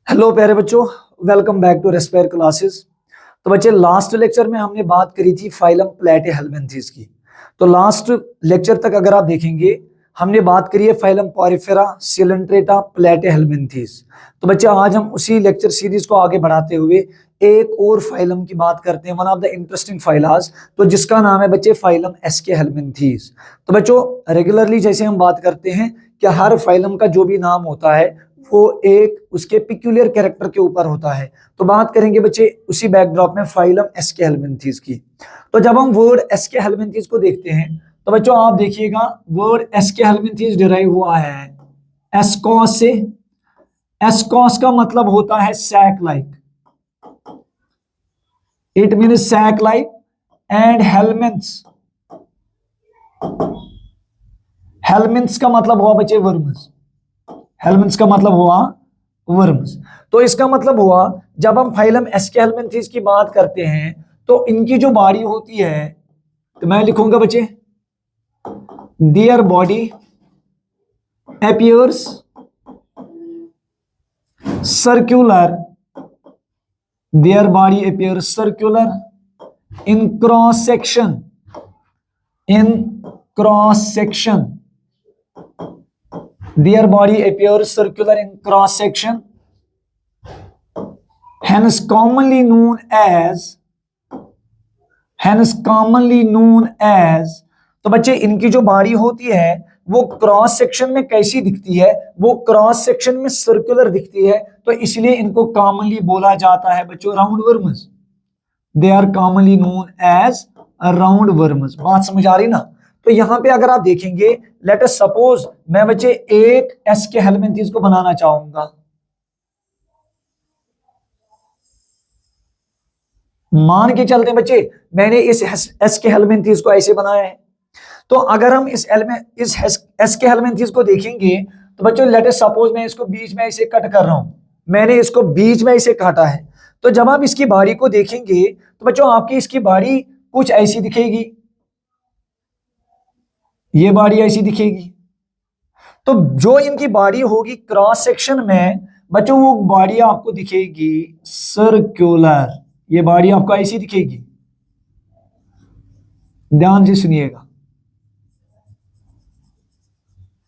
Hello प्यारे बच्चों, welcome back to रेस्पेयर classes. तो बच्चे लास्ट लेक्चर में हमने बात करी थी फाइलम प्लेटीहेल्मिन्थेस की। तो लास्ट लेक्चर तक अगर आप देखेंगे हमने बात करी है फाइलम पॉरिफेरा, सिलेंट्रेटा, प्लेटीहेल्मिन्थेस। तो बच्चे आज हम उसी लेक्चर सीरीज को आगे बढ़ाते हुए एक और फाइलम की बात करते हैं, वन ऑफ द इंटरेस्टिंग फाइलास, तो जिसका नाम है बच्चे फाइलम एस्केहेल्मिन्थेस। तो बच्चों रेगुलरली जैसे हम बात करते हैं कि हर फाइलम का जो भी नाम होता है वो एक उसके पिक्यूलियर कैरेक्टर के ऊपर होता है। तो बात करेंगे बच्चे उसी बैकड्रॉप में फाइलम एस्केहेल्मिन्थेस की। तो जब हम वर्ड एस्केहेल्मिन्थेस को देखते हैं तो बच्चों आप देखिएगा वर्ड एस्केहेल्मिन्थेस डिराइव हुआ है एस्कॉस से। एस्कॉस का मतलब होता है sac like, it means sac like, and helminths, helminths का मतलब हुआ बच्चे वर्म्स, हेलमिन्थ्स का मतलब हुआ वर्म्स। तो इसका मतलब हुआ जब हम फाइलम एस्केहेल्मिन्थेस की बात करते हैं तो इनकी जो बॉडी होती है, तो मैं लिखूंगा बच्चे their body appears circular, their body appears circular in cross section, in cross section, their body appears circular in cross section, hence commonly known as, hence commonly known as। तो बच्चे इनकी जो बॉडी होती है वो क्रॉस सेक्शन में कैसी दिखती है, वो क्रॉस सेक्शन में सर्कुलर दिखती है, तो इसलिए इनको कॉमनली बोला जाता है बच्चों round worms. They are commonly known as round worms. बात समझ आ रही ना? तो यहां पे अगर आप देखेंगे, लेट अस सपोज मैं बच्चे एक एस्केहेल्मिन्थेस को बनाना चाहूंगा, मान के चलते हैं बच्चे मैंने इस एस्केहेल्मिन्थेस को ऐसे बनाया है। तो अगर हम इस एस्केहेल्मिन्थेस को देखेंगे तो बच्चों लेट अस सपोज मैं इसको बीच में ऐसे कट कर रहा हूं, मैंने इसको बीच में ऐसे काटा है। तो जब आप इसकी बारी को देखेंगे तो बच्चों आपकी इसकी बारी कुछ ऐसी दिखेगी, ये बारी ऐसी दिखेगी। तो जो इनकी बारी होगी क्रॉस सेक्शन में बच्चों वो बारी आपको दिखेगी सर्कुलर, ये बारी आपको ऐसी दिखेगी। ध्यान से सुनिएगा।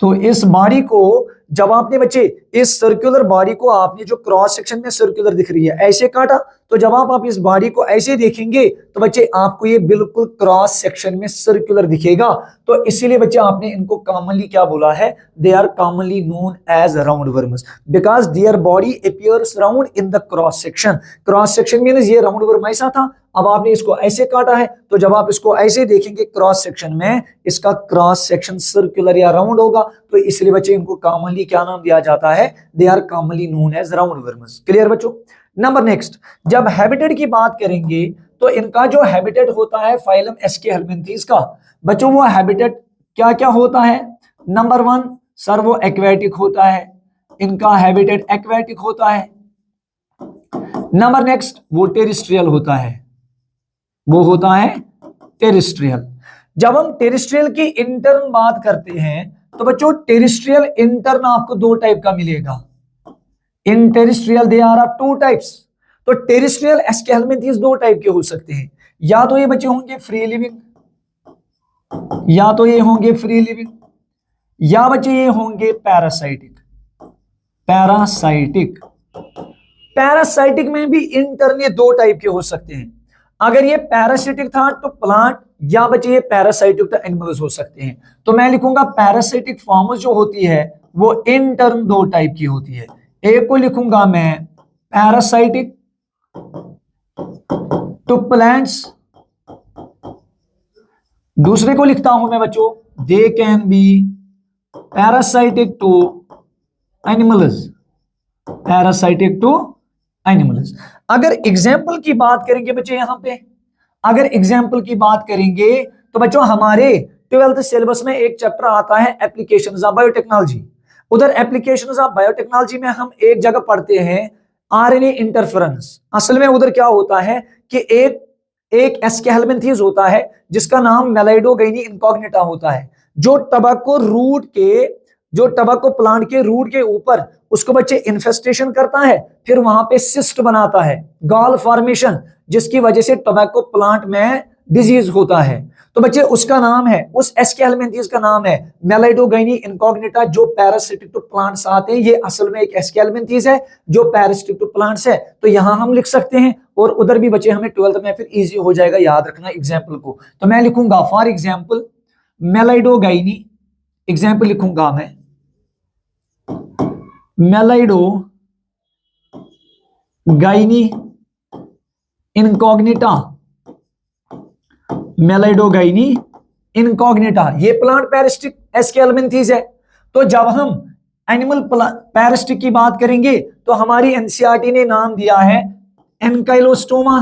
तो इस बारी को जब आपने बच्चे इस सर्कुलर बारी को आपने जो क्रॉस सेक्शन में सर्कुलर दिख रही है ऐसे काटा, तो जब आप इस बारी को ऐसे देखेंगे तो बच्चे आपको ये बिल्कुल क्रॉस सेक्शन में सर्कुलर दिखेगा। तो इसीलिए बच्चे आपने इनको कॉमनली क्या बोला है, they are commonly known as round worms because their body appears round in the cross section. Cross section means ये राउंड वर्म ऐसा था, अब आपने इसको ऐसे काटा है, तो जब आप इसको ऐसे देखेंगे क्रॉस सेक्शन में इसका क्रॉस सेक्शन सर्कुलर या राउंड होगा। तो इसलिए बच्चे इनको कॉमनली क्या नाम दिया जाता है, they are commonly known as round worms. Clear बच्चों? नंबर नेक्स्ट, जब हैबिटेट की बात करेंगे तो इनका जो हैबिटेट होता है फाइलम एस्केहेल्मिन्थेस का, बच्चों वो हैबिटेट क्या क्या होता है? नंबर वन सर वो एक्वेटिक होता है, इनका हैबिटेट एक्वेटिक होता है। नंबर नेक्स्ट वो टेरेस्ट्रियल होता है, वो होता है टेरेस्ट्रियल। जब हम टेरेस्ट्रियल की इंटर्न बात करते हैं तो बच्चों टेरेस्ट्रियल इंटर्न आपको दो टाइप का मिलेगा। In terrestrial they are of two types. तो टेरेस्ट्रियल एस्केहेल्मिन्थेस दो टाइप के हो सकते हैं, या तो ये बच्चे होंगे फ्री लिविंग, या तो ये होंगे फ्री लिविंग, या बच्चे ये होंगे पैरासाइटिक। पैरासाइटिक, पैरासाइटिक में भी इंटर्न ये दो टाइप के हो सकते हैं। अगर ये पैरासिटिक था तो प्लांट, या बच्चे ये पैरासाइटिक तो एनिमल्स हो सकते हैं। तो मैं लिखूंगा पैरासिटिक फॉर्म जो होती है वो इंटर्न दो टाइप की होती है। एक को लिखूंगा मैं पैरासाइटिक टू प्लांट्स, दूसरे को लिखता हूं मैं बच्चों they can be parasitic to animals, parasitic to animals. अगर एग्जाम्पल की बात करेंगे बच्चे यहां पे, अगर एग्जाम्पल की बात करेंगे तो बच्चों हमारे 12th सिलेबस में एक चैप्टर आता है एप्लीकेशंस ऑफ बायोटेक्नोलॉजी। उधर एप्लीकेशंस ऑफ बायोटेक्नोलॉजी में हम एक जगह पढ़ते हैं आरएनए इंटरफेरेंस। असल में उधर क्या होता है कि एक एस्केहेल्मिन्थेस होता है जिसका नाम मेलाइडोगाइनी इनकॉग्निटा होता है, जो टबैको रूट के जो टबैको प्लांट के रूट के ऊपर उसको बच्चे इन्फेस्टेशन करता है, फिर वहां पे सिस्ट बनाता है, गॉल फॉर्मेशन, जिसकी वजह से टबैको प्लांट में डिजीज होता है। तो बच्चे उसका नाम है, उस एस्केलमेंथीज का नाम है मेलाइडोगाइनी इनकॉग्निटा। जो पैरासिटिक टू प्लांट्स आते हैं ये असल में एक एस्केलमेंथीज है जो पैरासिटिक टू प्लांट्स है। तो यहां हम लिख सकते हैं और उधर भी बच्चे हमें 12th में फिर इजी हो जाएगा याद रखना एग्जाम्पल को। तो मैं लिखूंगा फॉर एग्जाम्पल मेलाइडोगाइनी, एग्जाम्पल लिखूंगा मैं मेलाइडोगाइनी इनकॉग्निटा, मेलाइडोगाइनी इनकॉग्निटा, ये प्लांट पैरासिटिक एस्केलमेंथीज है। तो जब हम एनिमल पैरासिटिक की बात करेंगे तो हमारी एनसीईआरटी ने नाम दिया है एनकाइलोस्टोमा,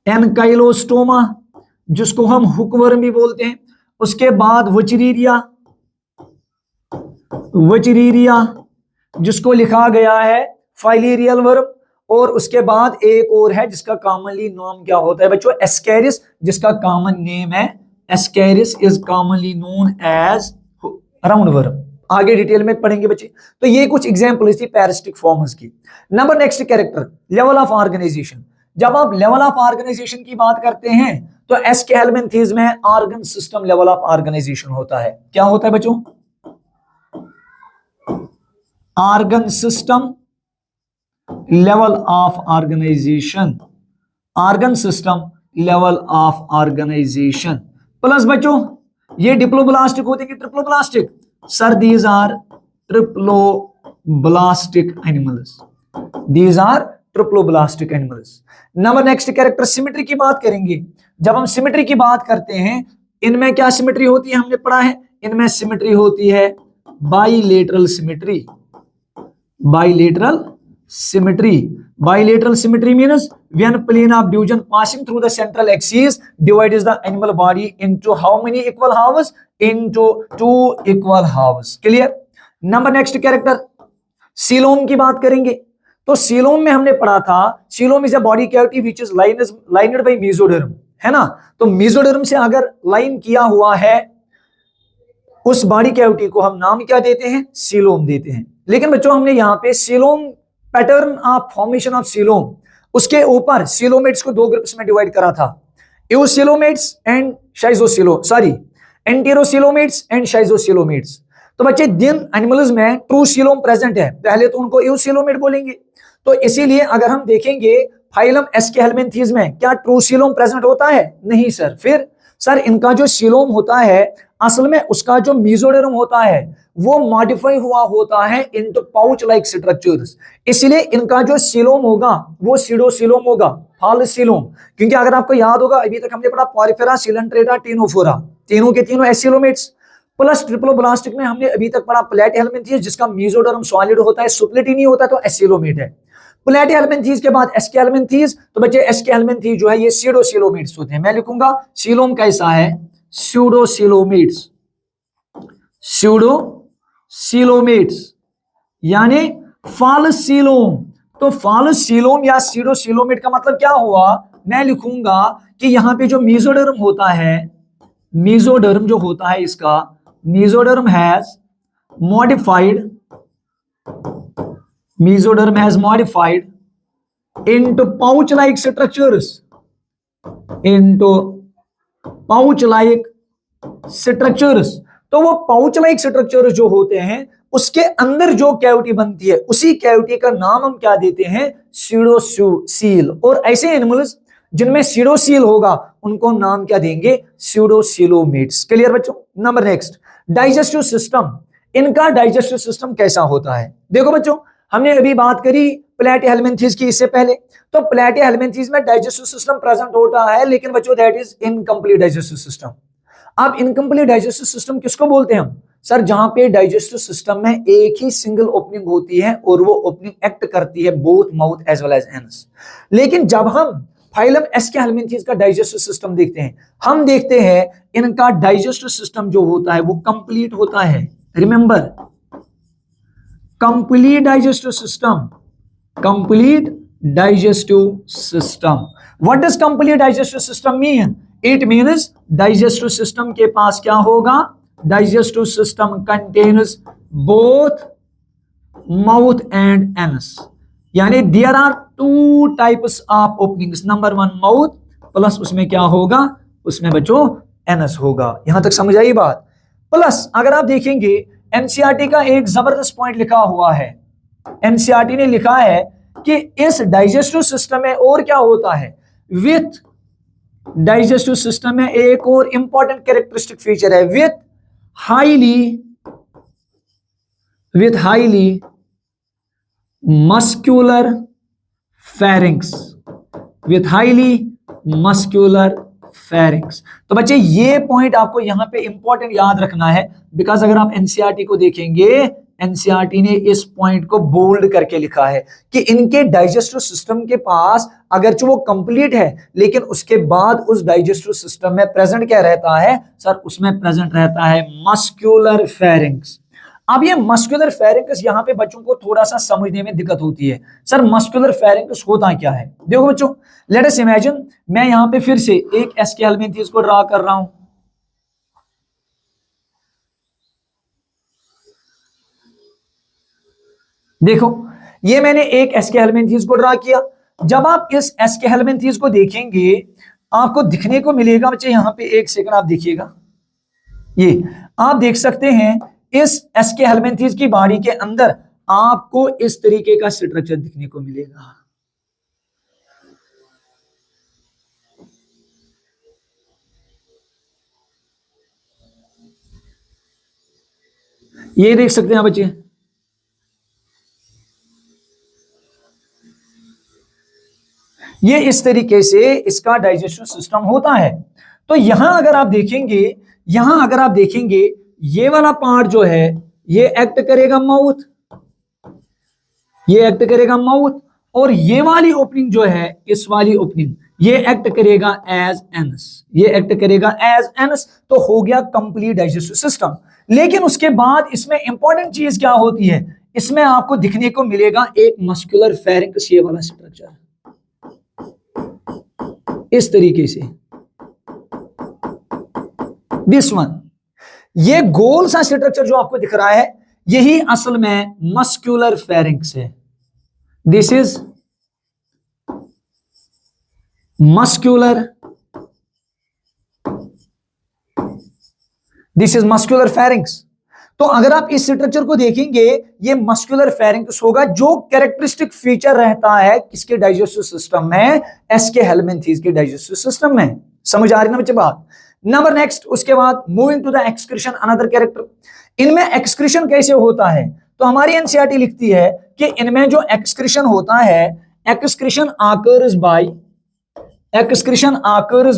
एनकाइलोस्टोमा जिसको हम हुकवर्म भी बोलते हैं। उसके बाद वचरीरिया, वचरीरिया जिसको लिखा गया है फाइलेरियल वर्म। और उसके बाद एक और है जिसका कॉमनली नाम क्या होता है बच्चों, एस्केरिस, जिसका कॉमन नेम है ascaris, is commonly known as round worm. आगे डिटेल में पढ़ेंगे बच्चे। तो ये कुछ एग्जांपल थी पैरासिटिक फॉर्म्स की। Number next character level of organization. जब आप लेवल ऑफ ऑर्गेनाइजेशन की बात करते हैं तो एस्केलमेंथीज में organ system level of organisation होता है। क्या होता है बच्चों, organ system level of organisation, organ system level of organisation. Plus बच्चों ये डिप्लोब्लास्टिक होते हैं कि triploblastic, sir these are triploblastic animals, these are triploblastic animals. Number next character symmetry की बात करेंगे। जब हम सिमेट्री की बात करते हैं इनमें क्या सिमेट्री होती है, हमने पढ़ा है इनमें सिमेट्री होती है bilateral symmetry, bilateral symmetry. Bilateral symmetry means when plane of division passing through the central axis divides the animal body into how many equal halves? Into 2 equal halves. Clear? Number next character coelom की बात करेंगे। तो coelom में हमने पढ़ा था coelom is a body cavity which is lined by mesoderm, है ना। तो मेसोडर्म से अगर लाइन किया हुआ है उस बॉडी कैविटी को हम नाम क्या देते हैं, सीलोम देते हैं। लेकिन बच्चों हमने यहाँ पे coelom pattern of formation of coelom, उसके ऊपर सीलोमेट्स को 2 ग्रुप्स में डिवाइड करा था, एओसीलोमेट्स एंड एंटेरोसीलोमेट्स एंड शाइजोसीलोमेट्स। तो बच्चे जिन एनिमल्स में ट्रू सीलोम प्रेजेंट है पहले तो उनको एओसीलोमेट बोलेंगे। तो इसीलिए अगर हम देखेंगे फाइलम एस्केलमेंथीज में क्या ट्रू सीलोम प्रेजेंट होता है, नहीं सर। फिर सर इनका जो सीलोम होता है असल में उसका जो मेसोडर्म होता है वो मॉडिफाई हुआ होता है इनटू पाउच लाइक स्ट्रक्चर्स, इसलिए इनका जो सीलोम होगा वो सीडोसीलोम होगा, फॉल्स सीलोम। क्योंकि अगर आपको याद होगा अभी तक हमने पढ़ा पॉरिफेरा, सिलेंट्रेटा, टेनोफोरा, तीनों के तीनों एसिलोमेट्स। प्लस ट्रिप्लोब्लास्टिक में हमने अभी तक पढ़ा प्लेटिहेल्मिन्थीज जिसका मेसोडर्म सॉलिड होता है, सुप्लेटी नहीं होता, तो एसिलोमेट है। प्लेटिहेल्मिन्थीज के बाद एस्केलमेंथीज, तो बच्चे एस्केलमेंथीज जो है ये सीडोसीलोमेट्स होते हैं। मैं लिखूंगा सीलोम कैसा है, स्यूडोसीलोमेट्स, स्यूडोसीलोमेट्स यानी फॉल्स सीलोम। तो फॉल्स सीलोम या सीडोसीलोमेट का मतलब क्या हुआ, मैं लिखूंगा कि यहां पे जो मेसोडर्म होता है, मेसोडर्म जो होता है इसका mesoderm has modified, mesoderm has modified into pouch like structures, into pouch like structures. तो वो पाउच लाइक स्ट्रक्चर्स जो होते हैं उसके अंदर जो कैविटी बनती है उसी कैविटी का नाम हम क्या देते हैं, सीडोसील। और ऐसे एनिमल्स जिनमें सीडोसील होगा उनको नाम क्या देंगे, सीडोसीलोमेट्स। क्लियर बच्चों। Number next digestive system. इनका डाइजेस्टिव सिस्टम कैसा होता है, देखो बच्चों हमने अभी बात करी प्लेटिहेल्मिन्थीज की इससे पहले। तो प्लेटिहेल्मिन्थीज में डाइजेस्टिव सिस्टम प्रेजेंट होता है लेकिन बच्चों that is incomplete digestive system. अब इनकम्प्लीट डाइजेस्टिव सिस्टम किसको बोलते हैं हम, सर जहां पे डाइजेस्टिव सिस्टम में एक ही सिंगल ओपनिंग होती है और वो ओपनिंग एक्ट करती है both mouth as well as anus. लेकिन जब हम फाइलम एस्केलमेंथीज का डाइजेस्टिव सिस्टम देखते हैं हम देखते हैं इनका डाइजेस्टिव सिस्टम जो होता है वो कंप्लीट होता है। Remember complete digestive system, complete digestive system. What does complete digestive system mean, it means digestive system के पास क्या होगा, digestive system contains both mouth and anus. यानी there are two types of openings. Number one mouth plus उसमें क्या होगा, उसमें बच्चों anus होगा. यहां तक समझ आई बात. प्लस अगर आप देखेंगे एनसीईआरटी का एक जबरदस्त पॉइंट लिखा हुआ है. एनसीईआरटी ने लिखा है कि इस डाइजेस्टिव सिस्टम में और क्या होता है, विथ डाइजेस्टिव सिस्टम में एक और इंपॉर्टेंट कैरेक्टरिस्टिक फीचर है, with highly muscular pharynx. With highly muscular pharynx. तो बच्चे ये पॉइंट आपको यहां पे इंपॉर्टेंट याद रखना है, बिकॉज अगर आप एनसीईआरटी को देखेंगे, एनसीईआरटी ने इस पॉइंट को बोल्ड करके लिखा है कि इनके डाइजेस्टिव सिस्टम के पास अगरचे वो कंप्लीट है, लेकिन उसके बाद उस डाइजेस्टिव सिस्टम में प्रेजेंट क्या रहता है सर, उसमें प्रेजेंट रहता है मस्क्यूलर फेरिंक्स. अब ये मस्कुलर फेरिंक्स यहां पे बच्चों को थोड़ा सा समझने में दिक्कत होती है. सर मस्कुलर फेरिंक्स होता क्या है? देखो बच्चों, लेट अस इमेजिन, मैं यहां पे फिर से एक एसके हेलमिंथेस को ड्रा कर रहा हूं. देखो ये मैंने एक एसके हेलमिंथेस को ड्रा किया. जब आप इस एसके हेलमिंथेस को देखेंगे, आपको दिखने को मिलेगा बच्चे, यहां पे एक सेकंड आप देखिएगा, ये आप देख सकते हैं इस एसके हेलमिंथेस की बॉडी के अंदर आपको इस तरीके का स्ट्रक्चर दिखने को मिलेगा. ये देख सकते हैं बच्चे, ये इस तरीके से इसका डाइजेस्टिव सिस्टम होता है. तो यहां अगर आप देखेंगे, ये वाला पार्ट जो है ये एक्ट करेगा माउथ, और ये वाली ओपनिंग जो है, इस वाली ओपनिंग, ये एक्ट करेगा एज एनस. तो हो गया कंप्लीट डाइजेस्टिव सिस्टम. लेकिन उसके बाद इसमें इंपॉर्टेंट चीज क्या होती है, इसमें आपको दिखने को मिलेगा एक मस्कुलर फेरिंक्स, ये वाला स्ट्रक्चर इस तरीके से, दिस वन. ये गोल सा स्ट्रक्चर जो आपको दिख रहा है, यही असल में मस्कुलर फेरिंक्स है. This is muscular pharynx. तो अगर आप इस स्ट्रक्चर को देखेंगे, ये मस्कुलर फेरिंक्स होगा, जो कैरेक्टरिस्टिक फीचर रहता है किसके डाइजेस्टिव सिस्टम में, एसके हेलमिंथेस के डाइजेस्टिव सिस्टम में. समझ आ रही ना बच्चे बात? नंबर नेक्स्ट, उसके बाद moving to the excretion, another character. इनमें एक्सक्रीशन कैसे होता है? तो हमारी एनसीईआरटी लिखती है कि इनमें जो एक्सक्रीशन होता है, एक्सक्रीशन आकर्स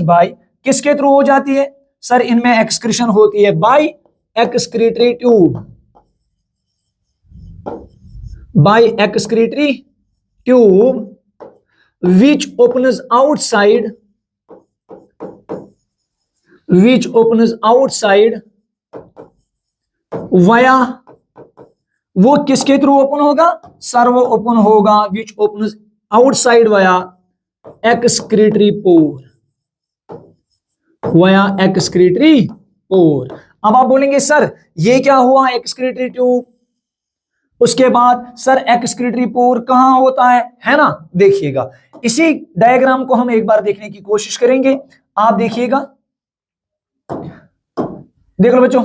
बाय किसके थ्रू हो जाती है सर? इनमें एक्सक्रीशन होती है by excretory tube, which opens outside via, वो किसके थ्रू ओपन होगा सर? वो ओपन होगा which opens outside via excretory pore. अब आप बोलेंगे सर ये क्या हुआ एक्सक्रीटरी ट्यूब, उसके बाद सर एक्सक्रीटरी पोर कहां होता है ना? देखिएगा, इसी डायग्राम को हम एक बार देखने की कोशिश करेंगे. आप देखिएगा, देख लो बच्चों,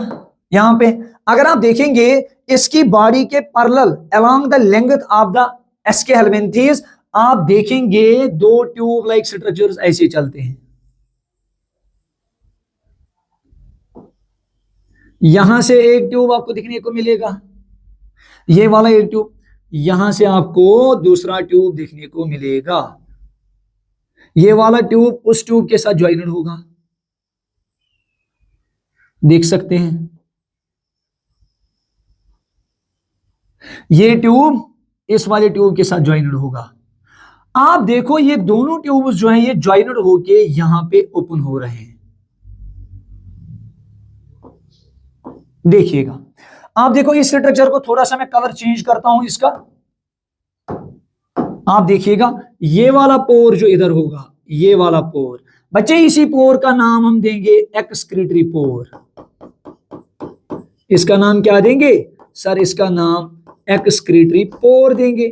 यहां पे अगर आप देखेंगे इसकी बॉडी के parallel along the length of the aschelminthes, आप देखेंगे दो ट्यूब लाइक स्ट्रक्चर्स ऐसे चलते हैं. यहां से एक ट्यूब आपको दिखने को मिलेगा, ये वाला एक ट्यूब, यहां से आपको दूसरा ट्यूब देखने को मिलेगा. ये वाला ट्यूब उस ट्यूब के साथ ज्वाइंटेड होगा, देख सकते हैं. ये ट्यूब इस वाले ट्यूब के साथ ज्वाइंटेड होगा. आप देखो ये दोनों ट्यूब जो हैं ये ज्वाइंटेड होके यहां पे ओपन हो रहे हैं. देखिएगा, आप देखो इस स्ट्रक्चर को थोड़ा सा मैं कलर चेंज करता हूं इसका. आप देखिएगा ये वाला पोर जो इधर होगा, ये वाला पोर, बच्चे इसी पोर का नाम हम देंगे एक्सक्रीटरी पोर. इसका नाम क्या देंगे सर? इसका नाम एक्सक्रीटरी पोर देंगे।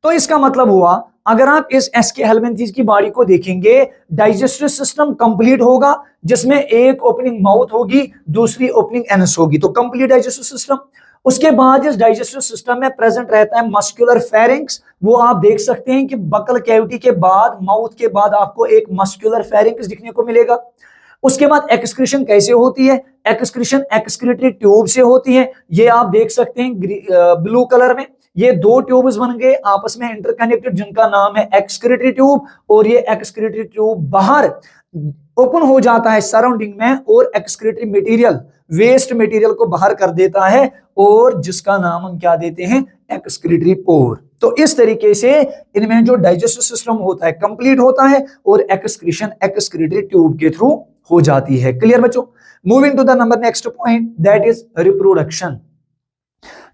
तो इसका मतलब हुआ अगर आप इस एस्के हेलमिंथेस की बॉडी को देखेंगे, डाइजेस्टिव सिस्टम कंप्लीट होगा, जिसमें एक ओपनिंग माउथ होगी, दूसरी ओपनिंग एनस होगी, तो कंप्लीट डाइजेस्टिव सिस्टम। उसके बाद इस डाइजेस्टिव सिस्टम में प्रेजेंट रहता है मस्कुलर फेरिंक्स। वो आप देख सकते हैं कि बकल कैविटी के बाद, माउथ के बाद आपको एक मस्कुलर फेरिंक्स दिखने को मिलेगा। उसके बाद एक्सक्रीशन कैसे होती है? एक्सक्रीशन एक्सक्रीटरी ट्यूब से होती है। ये आप देख सकते हैं ब्लू कलर में, ये दो ट्यूब्स बन गए आपस में इंटरकनेक्टेड, जिनका नाम है एक्सक्रीटरी ट्यूब। और ये एक्सक्रीटरी ट्यूब बाहर ओपन हो जाता है सराउंडिंग में, और एक्सक्रीटरी मटेरियल, वेस्ट मटेरियल को बाहर कर देता है, और जिसका नाम हम क्या देते हैं? एक्सक्रीटरी पोर। तो इस तरीके से इनमें जो डाइजेस्टिव सिस्टम होता है कंप्लीट होता है, और एक्सक्रीशन एक्सक्रीटरी ट्यूब के थ्रू हो जाती है। क्लियर बच्चों? Moving to the number next point, that is reproduction.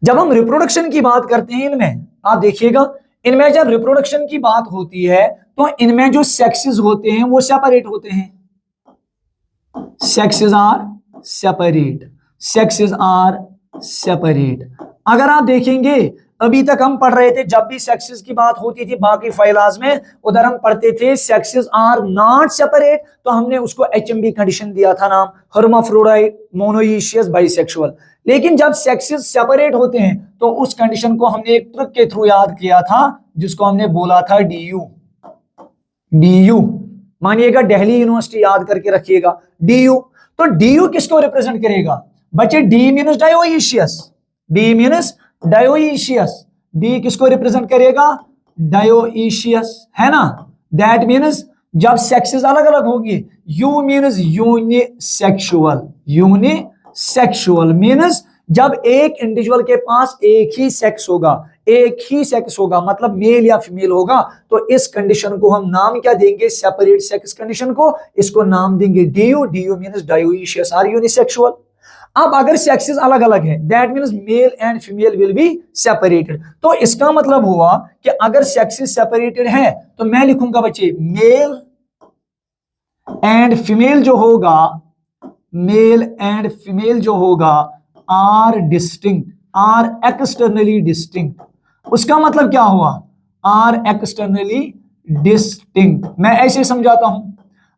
जब हम रिप्रोडक्शन की बात करते हैं, इनमें आप देखिएगा, इनमें जब रिप्रोडक्शन की बात होती है तो इनमें जो सेक्सेस होते हैं वो सेपरेट होते हैं। Sexes are separate, sexes are separate. अगर आप देखेंगे, अभी तक हम पढ़ रहे थे, जब भी सेक्सेस की बात होती थी बाकी फाइलाज में, उधर हम पढ़ते थे सेक्सेस आर नॉट सेपरेट, तो हमने उसको एचएमबी कंडीशन दिया था नाम, हर्माफ्रोडाइट, मोनोइशियस, बाइसेक्सुअल। लेकिन जब सेक्सेस सेपरेट होते हैं तो उस कंडीशन को हमने एक ट्रिक के थ्रू याद किया था, जिसको हमने बोला था डीयू। डीयू मानिएगा, दिल्ली यूनिवर्सिटी याद करके रखिएगा, डीयू। तो डीयू किसको रिप्रेजेंट करेगा बच्चे? D means dioecious, D means dioecious, D किसको रिप्रेजेंट करेगा? डायोइशियस, है ना? दैट मीनस जब सेक्सेस अलग अलग होंगे, यू मीनस यूनिसेक्सुअल, यूनिसेक्सुअल मीनस जब एक इंडिविजुअल के पास एक ही सेक्स होगा, एक ही सेक्स होगा, मतलब मेल या फीमेल होगा, तो इस कंडीशन को हम नाम क्या देंगे? सेपरेट सेक्स कंडीशन को, इसको नाम देंगे D U. D U means dioecious are unisexual. अब अगर सेक्सेस अलग अलग है, that means male and female will be separated. तो इसका मतलब हुआ कि अगर सेक्सेस सेपरेटेड है तो मैं लिखूंगा बच्चे मेल एंड फीमेल जो होगा, मेल एंड फीमेल जो होगा are distinct, are externally distinct. उसका मतलब क्या हुआ? Are externally distinct. मैं ऐसे समझाता हूं,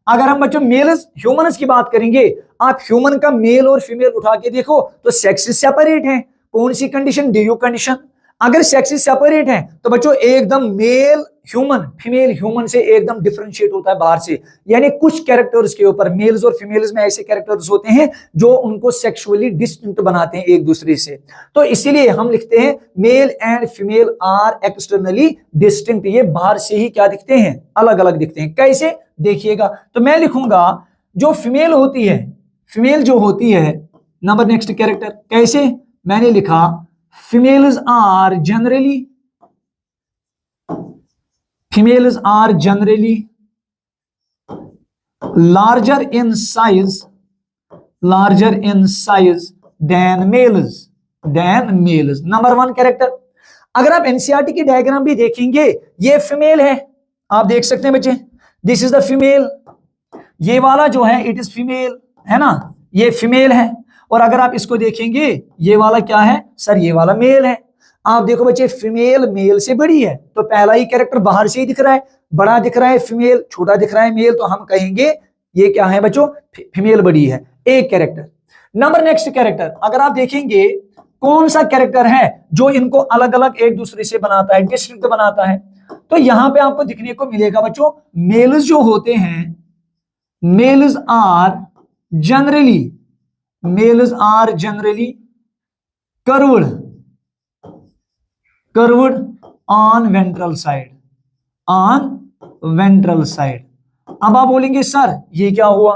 अगर हम बच्चों मेल्स ह्यूमन्स की बात करेंगे, आप ह्यूमन का मेल और फीमेल उठा के देखो तो सेक्सेस सेपरेट हैं। कौन सी कंडीशन? DU condition. अगर सेक्सेस सेपरेट हैं तो बच्चों एकदम मेल ह्यूमन फीमेल ह्यूमन से एकदम डिफरेंशिएट होता है बाहर से, यानी कुछ कैरेक्टर्स के ऊपर, मेल्स और फीमेल्स में ऐसे कैरेक्टर्स होते हैं जो उनको सेक्सुअली डिस्टिंक्ट बनाते हैं एक दूसरे से। तो इसीलिए हम लिखते हैं male and female are externally distinct. ये बाहर से ही क्या दिखते हैं? अलग अलग दिखते हैं। कैसे? देखिएगा, तो मैं लिखूंगा जो फीमेल होती है, फीमेल जो होती है, नंबर नेक्स्ट कैरेक्टर कैसे? मैंने लिखा females are generally, females are generally larger in size, larger in size than males, than males। Number one character. अगर आप एनसीईआरटी की डायग्राम भी देखेंगे, ये फीमेल है, आप देख सकते हैं बच्चे, दिस इज द फीमेल। ये वाला जो है इट इज फीमेल, है ना? ये फीमेल है। और अगर आप इसको देखेंगे, ये वाला क्या है सर? ये वाला मेल है। आप देखो बच्चे, फीमेल मेल से बड़ी है, तो पहला ही कैरेक्टर बाहर से ही दिख रहा है, बड़ा दिख रहा है फीमेल, छोटा दिख रहा है मेल, तो हम कहेंगे ये क्या है बच्चों? फीमेल बड़ी है। एक कैरेक्टर। नंबर नेक्स्ट कैरेक्टर, अगर आप देखेंगे कौन सा कैरेक्टर है जो इनको अलग अलग एक दूसरे से बनाता है, डिस्टिंक्ट बनाता है, तो यहां पे आपको दिखने को मिलेगा बच्चों, मेल्स जो होते हैं, males are generally, males are generally curved, curved on ventral side, on ventral side. अब आप बोलेंगे सर ये क्या हुआ?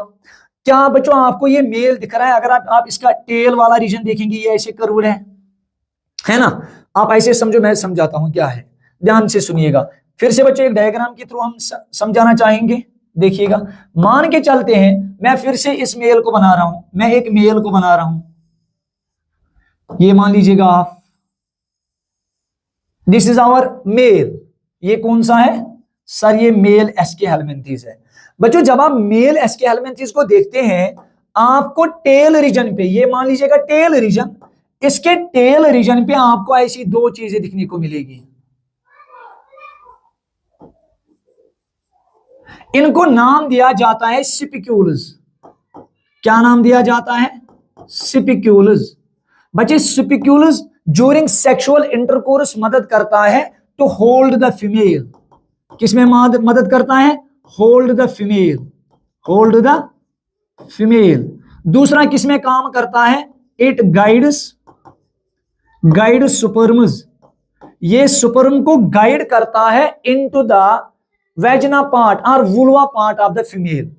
क्या बच्चों आपको ये मेल दिख रहा है? अगर आप इसका टेल वाला रीजन देखेंगे, ये ऐसे कर्व्ड है ना? आप ऐसे समझो, मैं समझाता हूं क्या है, ध्यान से सुनिएगा। फिर से बच्चों एक डायग्राम के थ्रू हम समझाना चाहेंगे। देखिएगा, मान के चलते हैं मैं फिर से इस मेल को बना रहा हूं, मैं एक मेल को बना रहा हूं, ये मान लीजिएगा आप, दिस इज आवर मेल। ये कौन सा है सर? ये मेल एस्के हेलमिंथेस है। बच्चों जब आप मेल एस्के हेलमिंथेस को देखते हैं, आपको टेल रीजन पे, ये मान लीजिएगा टेल रीजन, इसके टेल रीजन पे आपको ऐसी दो चीजें दिखने को मिलेगी। इनको नाम दिया जाता है स्पिक्यूल्स। क्या नाम दिया जाता है? स्पिक्यूल्स। बच्चे स्पिक्यूल्स ड्यूरिंग सेक्सुअल इंटरकोर्स मदद करता है टू होल्ड द फीमेल। किसमें मदद करता है? Hold the female, hold the female. दूसरा किसमें काम करता है? It guides sperms. ये सुपर्म को गाइड करता है इनटू द वेजना पार्ट और vulva part of the female.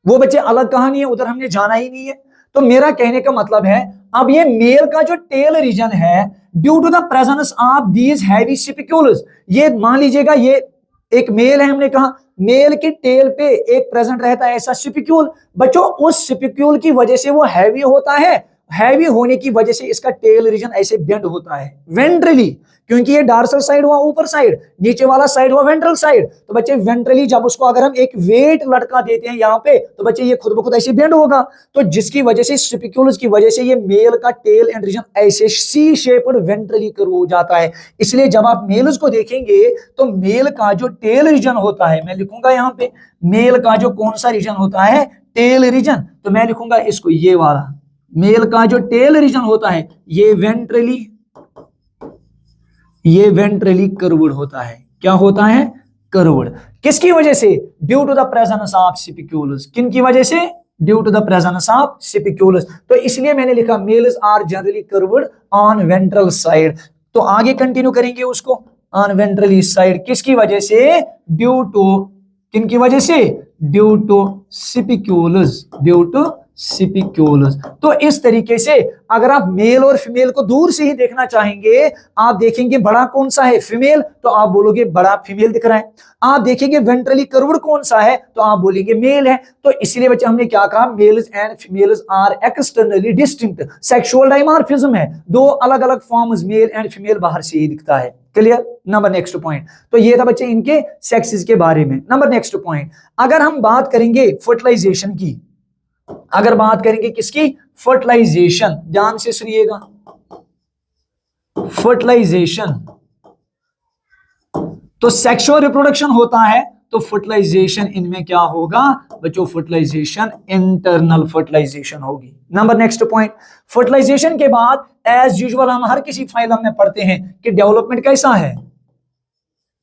वो बच्चे अलग कहानी है, उधर हमने जाना ही नहीं है। तो मेरा कहने का मतलब है, अब ये मेल का जो टेल रीजन है, due to the presence of these heavy spicules, ये मान लीजिएगा ये एक मेल है, हमने कहा मेल के टेल पे एक प्रेजेंट रहता है ऐसा स्पिक्यूल। बच्चों उस स्पिक्यूल की वजह से वो हैवी होता है, हैवी होने की वजह से इसका टेल रीजन ऐसे बेंड होता है वेंट्रली, क्योंकि ये डार्सल साइड हुआ ऊपर साइड, नीचे वाला साइड हुआ वेंट्रल साइड। तो बच्चे वेंट्रली जब उसको अगर हम एक वेट लटका देते हैं यहाँ पे, तो बच्चे ये खुद ब खुद ऐसे बेंड होगा। तो जिसकी वजह से स्पिक्यूल्स की वजह से ये मेल का टेल एंड रीजन ऐसे सी शेप्ड वेंट्रली कर्व हो जाता है। इसलिए जब आप मेल्स को देखेंगे तो मेल का जो टेल रीजन होता है, मैं लिखूंगा यहाँ पे मेल का जो कौन सा रीजन होता है? Tail region. तो मैं लिखूंगा इसको ये वाला, मेल का जो टेल रीजन होता है ये वेंट्रली कर्व्ड होता है। क्या होता है? कर्व्ड। किसकी वजह से? Due to the presence of spicules. किन की वजह से? Due to the presence of spicules. तो इसलिए मैंने लिखा males are generally curved on ventral side. तो आगे कंटिन्यू करेंगे उसको, ऑन वेंट्रली साइड। किसकी वजह से? ड्यू टू, किन की वजह से? Due to spicules, due to spicules. तो इस तरीके से अगर आप मेल और फीमेल को दूर से ही देखना चाहेंगे, आप देखेंगे बड़ा कौन सा है? फीमेल, तो आप बोलोगे बड़ा फीमेल दिख रहा है। आप देखेंगे वेंट्रली कर्व्ड कौन सा है, तो आप बोलेंगे मेल है। तो इसलिए बच्चे हमने क्या कहा? Males and females are externally distinct. Sexual dimorphism है, दो अलग अलग फॉर्म्स मेल एंड फीमेल बाहर से ही दिखता है। क्लियर? Number next point. तो ये था बच्चे इनके सेक्सेस के बारे में। नंबर नेक्स्ट पॉइंट, अगर हम बात करेंगे फर्टिलाइजेशन की, अगर बात करेंगे किसकी? फर्टिलाइजेशन। ध्यान से सुनिएगा, फर्टिलाइजेशन। तो सेक्सुअल रिप्रोडक्शन होता है, तो फर्टिलाइजेशन इनमें क्या होगा बच्चों? फर्टिलाइजेशन इंटरनल फर्टिलाइजेशन होगी। नंबर नेक्स्ट पॉइंट, फर्टिलाइजेशन के बाद एज यूजुअल हम हर किसी फाइलम में पढ़ते हैं कि डेवलपमेंट कैसा है,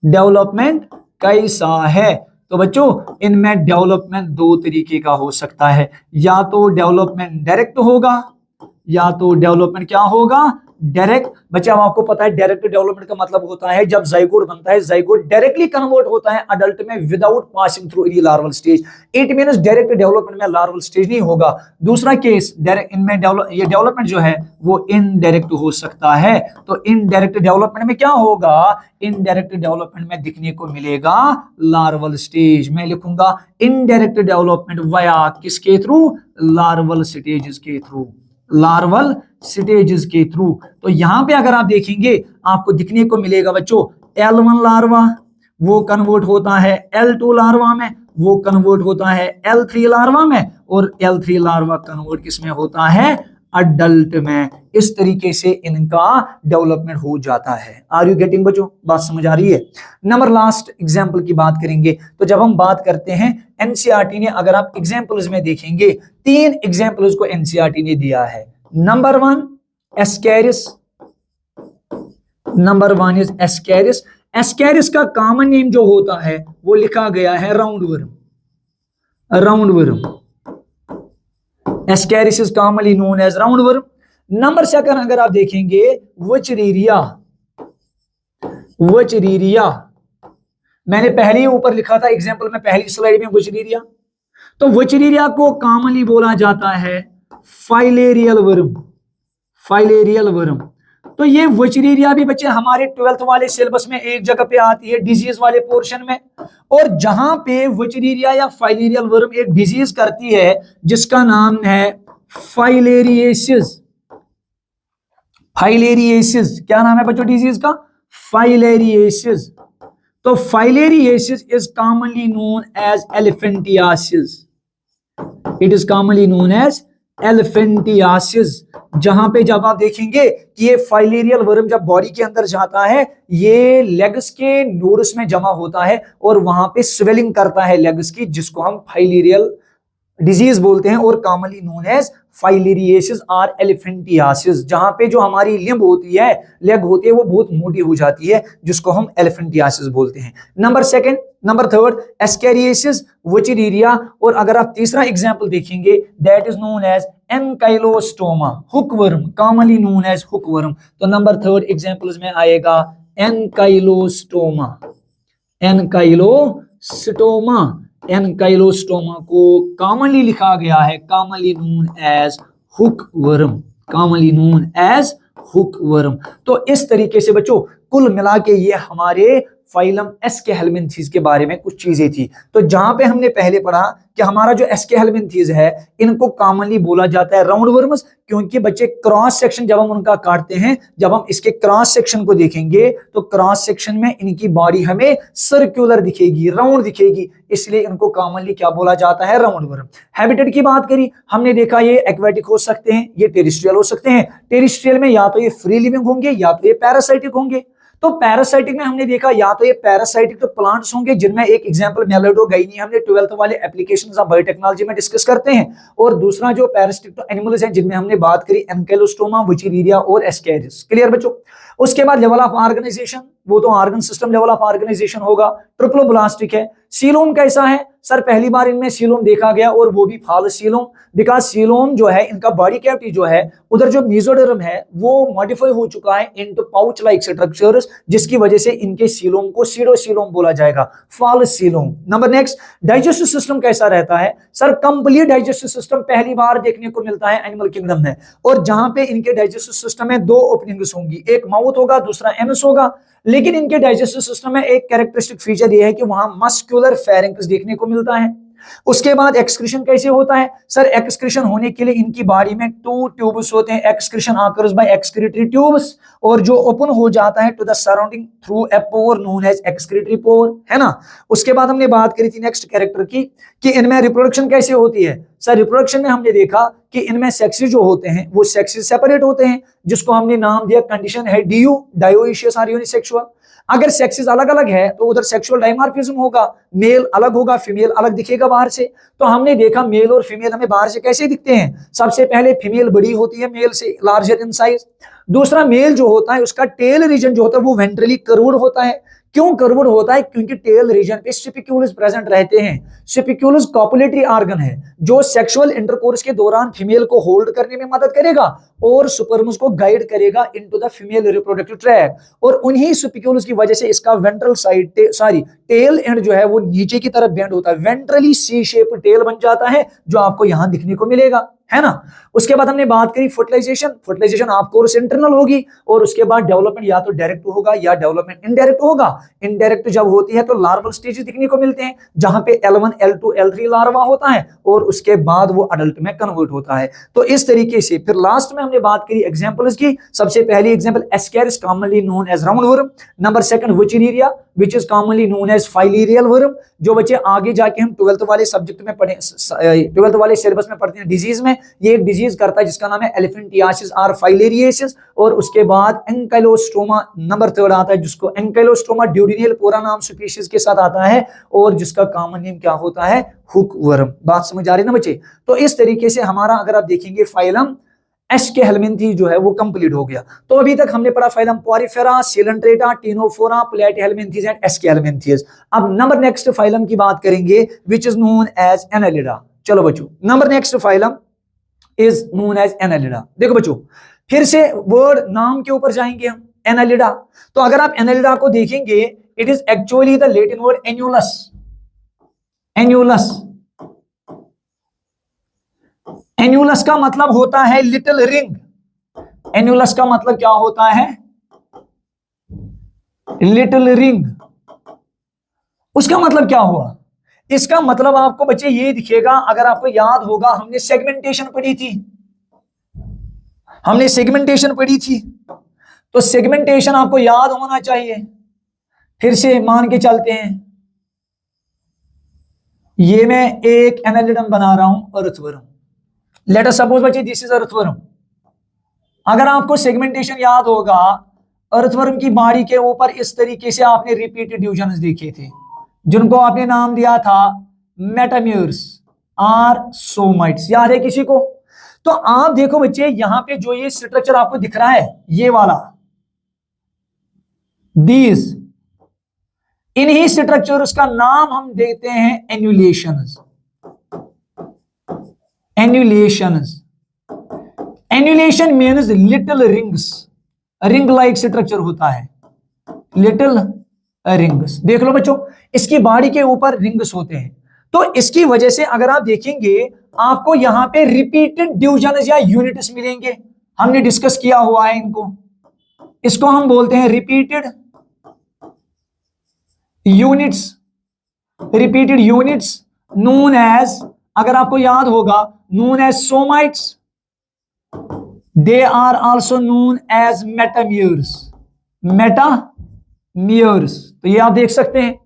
डेवलपमेंट कैसा है। तो बच्चों इनमें डेवलपमेंट दो तरीके का हो सकता है, या तो डेवलपमेंट डायरेक्ट होगा, या तो डेवलपमेंट क्या होगा? डायरेक्ट। बच्चे अब आपको पता है डायरेक्ट डेवलपमेंट का मतलब होता है जब जाइगोट बनता है, जाइगोट डायरेक्टली कन्वर्ट होता है अडल्ट में without passing through any larval stage. It means direct development में लार्वल स्टेज नहीं होगा। दूसरा केस डायरेक्ट, इनमें ये डेवलपमेंट जो है वो इनडायरेक्ट हो सकता है। तो इनडायरेक्ट डेवलपमेंट में क्या होगा? इनडायरेक्ट डेवलपमेंट में दिखने को मिलेगा लार्वल स्टेज। मैं लिखूंगा इनडायरेक्ट डेवलपमेंट वाया किसके थ्रू? लार्वल स्टेजेस के थ्रू, लार्वल स्टेजेस के थ्रू। तो यहां पे अगर आप देखेंगे आपको दिखने को मिलेगा बच्चों L1 लार्वा वो कन्वर्ट होता है L2 लार्वा में, वो कन्वर्ट होता है L3 लार्वा में, और L3 लार्वा कन्वर्ट किसमें होता है? अडल्ट में। इस तरीके से इनका डेवलपमेंट हो जाता है। आर यू गेटिंग बच्चों? बात समझ आ रही है? नंबर लास्ट एग्जांपल की बात करेंगे। तो जब हम बात करते हैं एनसीईआरटी ने, अगर आप एग्जांपल्स में देखेंगे 3 एग्जांपल्स को एनसीईआरटी ने दिया है। Number 1 Ascaris, number 1 is Ascaris. Ascaris का कॉमन नेम जो होता है वो लिखा गया है round worm, round worm. Ascaris is commonly known as round worm. Number 2 अगर आप देखेंगे वचरीरिया, वचरीरिया मैंने पहले ही ऊपर लिखा था एग्जांपल में, पहली स्लाइड में वचरीरिया। तो वचरीरिया को कॉमनली बोला जाता है फाइलेरियल वर्म, फाइलेरियल वर्म। तो ये वचरीरिया भी बच्चे हमारे 12th वाले सिलेबस में एक जगह पे आती है डिजीज वाले पोर्शन में। और जहां पे वचरीरिया या फाइलेरियल वर्म एक डिजीज करती है जिसका नाम है फाइलेरिएसिस, फाइलेरिएसिस। क्या नाम है बच्चों डिजीज का? फाइलेरिएसिस। तो filariasis is commonly known as elephantiasis, it is commonly known as elephantiasis, जहां पे जब आप देखेंगे कि ये फाइलेरियल वर्म जब बॉडी के अंदर जाता है, ये लेग्स के नोड्स में जमा होता है और वहां पे स्वेलिंग करता है लेग्स की, जिसको हम फाइलेरियल डिजीज बोलते हैं और कॉमनली नोन एज फाइलेरियासिस और एलिफेंटियासिस। जहां पे जो हमारी लिम्ब होती है, लेग होती है, वो बहुत मोटी हो जाती है, जिसको हम एलिफेंटियासिस बोलते हैं। नंबर थर्ड एस्केरियासिस, वुचिरीरिया, और अगर आप तीसरा एग्जांपल देखेंगे that is known as Ancylostoma, hookworm, commonly known as hookworm. तो नंबर थर्ड एग्जांपल्स में आएगा एनकाइलोस्टोमा, एनकाइलोस्टोमा। एनकाइलोस्टोमा को कॉमनली लिखा गया है commonly known as hookworm, commonly known as hookworm. तो इस तरीके से बच्चों कुल मिला के ये हमारे फाइलम एस्केहेलमिन्थीज के बारे में कुछ चीजें थी। तो जहां पे हमने पहले पढ़ा कि हमारा जो एस्केहेलमिन्थीज है, इनको कॉमनली बोला जाता है राउंड वर्म्स, क्योंकि बच्चे क्रॉस सेक्शन जब हम उनका काटते हैं, जब हम इसके क्रॉस सेक्शन को देखेंगे तो क्रॉस सेक्शन में इनकी बॉडी हमें सर्कुलर दिखेगी, राउंड दिखेगी, इसलिए इनको कॉमनली क्या बोला जाता है, राउंड वर्म। हैबिटेट की बात करी, हमने देखा ये एक्वेटिक हो सकते हैं, ये टेरिस्ट्रियल हो सकते हैं। टेरिस्ट्रियल में या तो ये फ्री लिविंग होंगे या तो ये पैरासाइटिक होंगे। तो पैरासाइटिक में हमने देखा या तो ये पैरासाइटिक तो प्लांट्स होंगे, जिनमें एक एग्जांपल मेलेडो गाइनी हमने 12th वाले एप्लीकेशंस ऑफ बायोटेक्नोलॉजी में डिस्कस करते हैं, और दूसरा जो पैरासिटिक तो एनिमल्स हैं, जिनमें हमने बात करी एनकाइलोस्टोमा, वुचिरीरिया और एस्केरिस। क्लियर बच्चों? उसके बाद लेवल ऑफ ऑर्गेनाइजेशन, वो तो organ system level of organisation होगा। ट्रिप्लोब्लास्टिक है। सीलोम कैसा है सर? पहली बार इनमें सीलोम देखा गया और वो भी फालस सीलोम, बिकॉज सीलोम जो है इनका बॉडी कैविटी जो है, उधर जो मेसोडर्म है वो मॉडिफाई हो चुका है इनटू पाउच लाइक स्ट्रक्चर्स, जिसकी वजह से इनके सीलोम को सीडोसीलोम बोला जाएगा, false coelom. Number next, digestive system कैसा रहता है सर? कंप्लीट डाइजेस्टिव सिस्टम पहली बार देखने को मिलता है एनिमल किंगडम में, और जहां पे इनके डाइजेस्टिव सिस्टम में दो ओपनिंग्स होंगी, एक माउथ होगा, दूसरा एनस होगा। लेकिन इनके डाइजेस्टिव सिस्टम में एक कैरेक्टरिस्टिक फीचर यह है कि वहां मस्कुलर फेरिंक्स देखने को मिलता है। उसके बाद एक्सक्रीशन कैसे होता है सर? एक्सक्रीशन होने के लिए इनकी बॉडी में 2 ट्यूब्स होते हैं, excretion occurs by excretory tubes, और जो ओपन हो जाता है to the surrounding through a pore known as excretory pore, है ना। उसके बाद हमने बात करी थी नेक्स्ट कैरेक्टर की कि इनमें रिप्रोडक्शन कैसे होती है सर? रिप्रोडक्शन में हमने देखा कि इनमें सेक्सेस जो होते हैं वो सेक्सेस सेपरेट होते हैं, जिसको हमने नाम दिया कंडीशन है डीयू, डायोइशियस और यूनिसेक्सुअल। अगर सेक्सेस अलग अलग है तो उधर सेक्सुअल डायमॉर्फिज्म होगा, मेल अलग होगा, फीमेल अलग दिखेगा बाहर से। तो हमने देखा मेल और फीमेल हमें बाहर से कैसे दिखते हैं? सबसे पहले फीमेल बड़ी होती है मेल से, लार्जर इन साइज। दूसरा, मेल जो होता है उसका टेल रीजन जो होता है वो वेंट्रली कर्व्ड होता है। क्यों कर्व्ड होता है? क्योंकि टेल रीजन पे स्पिक्यूल्स प्रेजेंट रहते हैं। स्पिक्यूल्स कॉपुलेटरी ऑर्गन है जो सेक्सुअल इंटरकोर्स के दौरान फीमेल को होल्ड करने में मदद करेगा और स्पर्म्स को गाइड करेगा into the female reproductive tract, और उन्हीं स्पिक्यूल्स की वजह से इसका वेंट्रल साइड टेल एंड जो है वो नीचे की तरफ बेंड होता है, वेंट्रली सी शेप टेल बन जाता है, जो आपको यहां दिखने को मिलेगा, है ना। उसके बाद हमने बात करी fertilisation. Fertilisation of course internal होगी, और उसके बाद डेवलपमेंट या तो डायरेक्ट होगा या डेवलपमेंट इनडायरेक्ट होगा। इनडायरेक्ट जब होती है तो लार्वल स्टेजेस दिखने को मिलते हैं, जहां पे L1 L2 L3 लार्वा होता है, और उसके बाद वो अडल्ट में कन्वर्ट होता है। तो इस तरीके से फिर लास्ट में हमने बात करी एग्जांपल्स की। सबसे पहली example Ascaris commonly known as round worm. Number second Wuchereria which is commonly known as filarial worm, जो बच्चे आगे जाके हम 12th वाले सब्जेक्ट में पढ़े, 12th वाले सिलेबस में पढ़ते हैं डिजीज में, ये एक डिजीज करता है जिसका नाम है एलिफेंटियासिस और फाइलेरियासिस। और उसके बाद एनकाइलोस्टोमा नंबर थर्ड आता है, जिसको एनकाइलोस्टोमा ड्यूडिनियल पूरा नाम स्पीशीज के साथ आता है, और जिसका कॉमन नेम क्या होता है? Hook worm. बात समझ आ रही ना बच्चे? तो इस तरीके से हमारा अगर आप देखेंगे फाइलम एस्केहेलमिन्थी जो है वो कंप्लीट हो गया। तो अभी तक हमने पढ़ा phylum Porifera, Coelenterata, Ctenophora, Platyhelminthes and Aschelminthes. अब नंबर नेक्स्ट फाइलम की बात करेंगे which is known as Annelida. चलो बच्चों, number next phylum is known as Annelida. देखो बच्चों, फिर से वर्ड नाम के ऊपर जाएंगे हम, एनालिडा। तो अगर आप एनालिडा को देखेंगे, it is actually the Latin word annulus. Annulus, annulus का मतलब होता है लिटिल रिंग। एन्युलस का मतलब क्या होता है? Little ring. उसका मतलब क्या हुआ? इसका मतलब आपको बच्चे ये दिखेगा, अगर आपको याद होगा हमने सेगमेंटेशन पढ़ी थी, हमने सेगमेंटेशन पढ़ी थी, तो सेगमेंटेशन आपको याद होना चाहिए। फिर से मान के चलते हैं, ये मैं एक एनालिडम बना रहा हूं, अर्थवर्म, लेट अस सपोज बच्चे दिस इज अर्थवर्म। अगर आपको सेगमेंटेशन याद होगा, अर्थवर्म की बॉडी के ऊपर इस तरीके से आपने रिपीटेड डिविजन्स देखे थे, जिनको आपने नाम दिया था मेटाम्यूर्स और सोमाइट्स। याद है किसी को? तो आप देखो बच्चे, यहां पे जो ये स्ट्रक्चर आपको दिख रहा है, ये वाला, दीज, इन्हीं स्ट्रक्चर्स का नाम हम देते हैं annulations. Annulations, annulation means little rings, ring like structure होता है, लिटिल रिंग्स। देख लो बच्चों, इसकी बॉडी के ऊपर रिंग्स होते हैं, तो इसकी वजह से अगर आप देखेंगे आपको यहां पे रिपीटेड डिविजन्स या यूनिट्स मिलेंगे। हमने डिस्कस किया हुआ है इनको, इसको हम बोलते हैं repeated units. Repeated units known as, अगर आपको याद होगा, known as somites. They are also known as metameres, metameres. तो ये आप देख सकते हैं।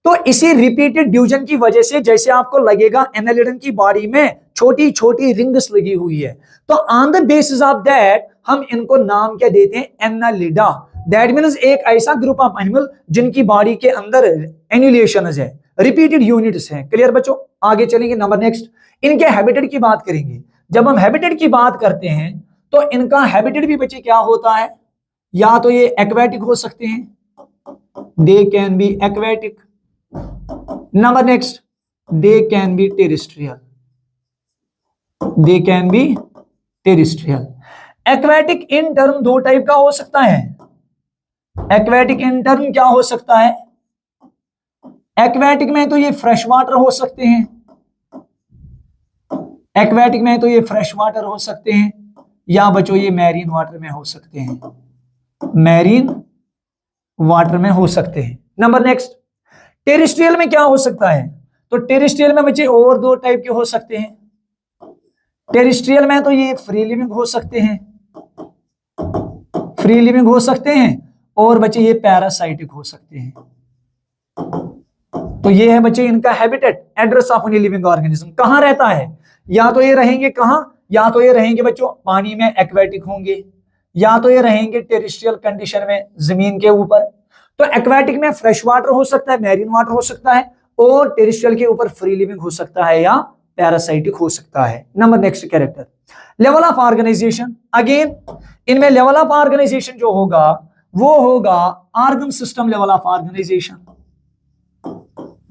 तो इसी रिपीटेड डिवीजन की वजह से जैसे आपको लगेगा एनालिडन की बॉडी में छोटी छोटी रिंग्स लगी हुई है, तो on the basis of that हम इनको नाम क्या देते हैं? एनालिडा। दैट मीन्स एक ऐसा ग्रुप ऑफ एनिमल जिनकी बॉडी के अंदर एन्युलेशंस है, रिपीटेड यूनिट्स हैं। क्लियर बच्चों? आगे चलेंगे। नंबर नेक्स्ट, इनके हैबिटेट की बात करेंगे। जब हम हैबिटेट की बात करते हैं तो इनका हैबिटेट भी बच्चे क्या होता है? या तो ये एक्वेटिक हो सकते हैं, दे can B aquatic. Number next, they can B terrestrial, they can B terrestrial. Aquatic in term दो टाइप का हो सकता है। एक्वेटिक इन टर्म क्या हो सकता है? एक्वेटिक में तो ये फ्रेश वाटर हो सकते हैं, एक्वेटिक में तो ये फ्रेश वाटर हो सकते हैं, या बच्चों ये मैरीन वाटर में हो सकते हैं, मैरीन वाटर में हो सकते हैं। नंबर नेक्स्ट, टेरेस्ट्रियल में क्या हो सकता है? तो टेरेस्ट्रियल में बच्चे और दो टाइप के हो सकते हैं। टेरेस्ट्रियल में तो ये फ्री लिविंग हो सकते हैं, फ्री लिविंग हो सकते हैं, और बच्चे ये पैरासाइटिक हो सकते हैं। तो ये है बच्चे इनका habitat, address of any living organism. कहां रहता है? या तो ये रहेंगे कहां? या तो ये रहेंगे बच्चों पानी में, एक्वेटिक होंगे, या तो ये रहेंगे टेरेस्ट्रियल कंडीशन में, जमीन के ऊपर। तो एक्वेटिक में फ्रेश वाटर हो सकता है, मैरीन वाटर हो सकता है, और टेरेस्ट्रियल के ऊपर फ्री लिविंग हो सकता है या पैरासाइटिक हो सकता है। Number next character, level of organisation. Again इनमें लेवल ऑफ ऑर्गेनाइजेशन जो होगा वो होगा organ system level of organisation,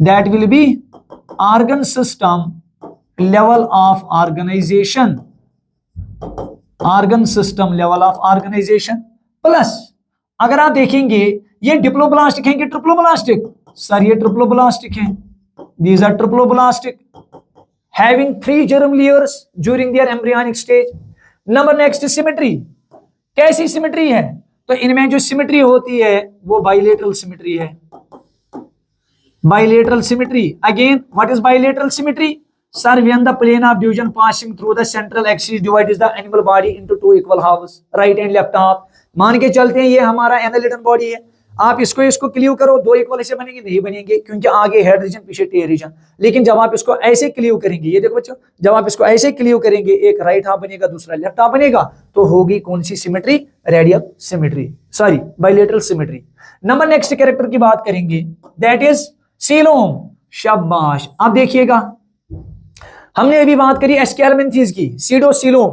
that will be organ system level of organisation, organ system level of organisation. Plus अगर आप देखेंगे ये डिप्लोब्लास्टिक हैं कि ट्रिप्लोब्लास्टिक? सर ये ट्रिप्लोब्लास्टिक हैं, these are triploblastic having 3 germ layers during their embryonic stage. Number next, symmetry. कैसी symmetry है? तो इनमें जो सिमेट्री होती है वो बाइलेटरल सिमेट्री है, bilateral symmetry. Again what is bilateral symmetry? Sir when the plane of division passing through the central axis divides the animal body into 2 equal halves, right and left half। मान के चलते हैं ये हमारा एनालिडन body है, आप इसको इसको क्लीव करो, 2 इक्वल ऐसे बनेंगे? नहीं बनेंगे, क्योंकि आगे हेड रीजन पीछे टेल रीजन। लेकिन जब आप इसको ऐसे क्लीव करेंगे, ये देखो बच्चों, जब आप इसको ऐसे क्लीव करेंगे, एक राइट हाफ बनेगा, दूसरा लेफ्ट हाफ बनेगा, तो होगी कौन सी symmetry? Radial symmetry, sorry bilateral symmetry. Number next character की बात करेंगे, दैट इज सीलोम। शाबाश। अब देखिएगा, हमने अभी बात करी एस्केलमेंथीज की, सीडोसीलोम।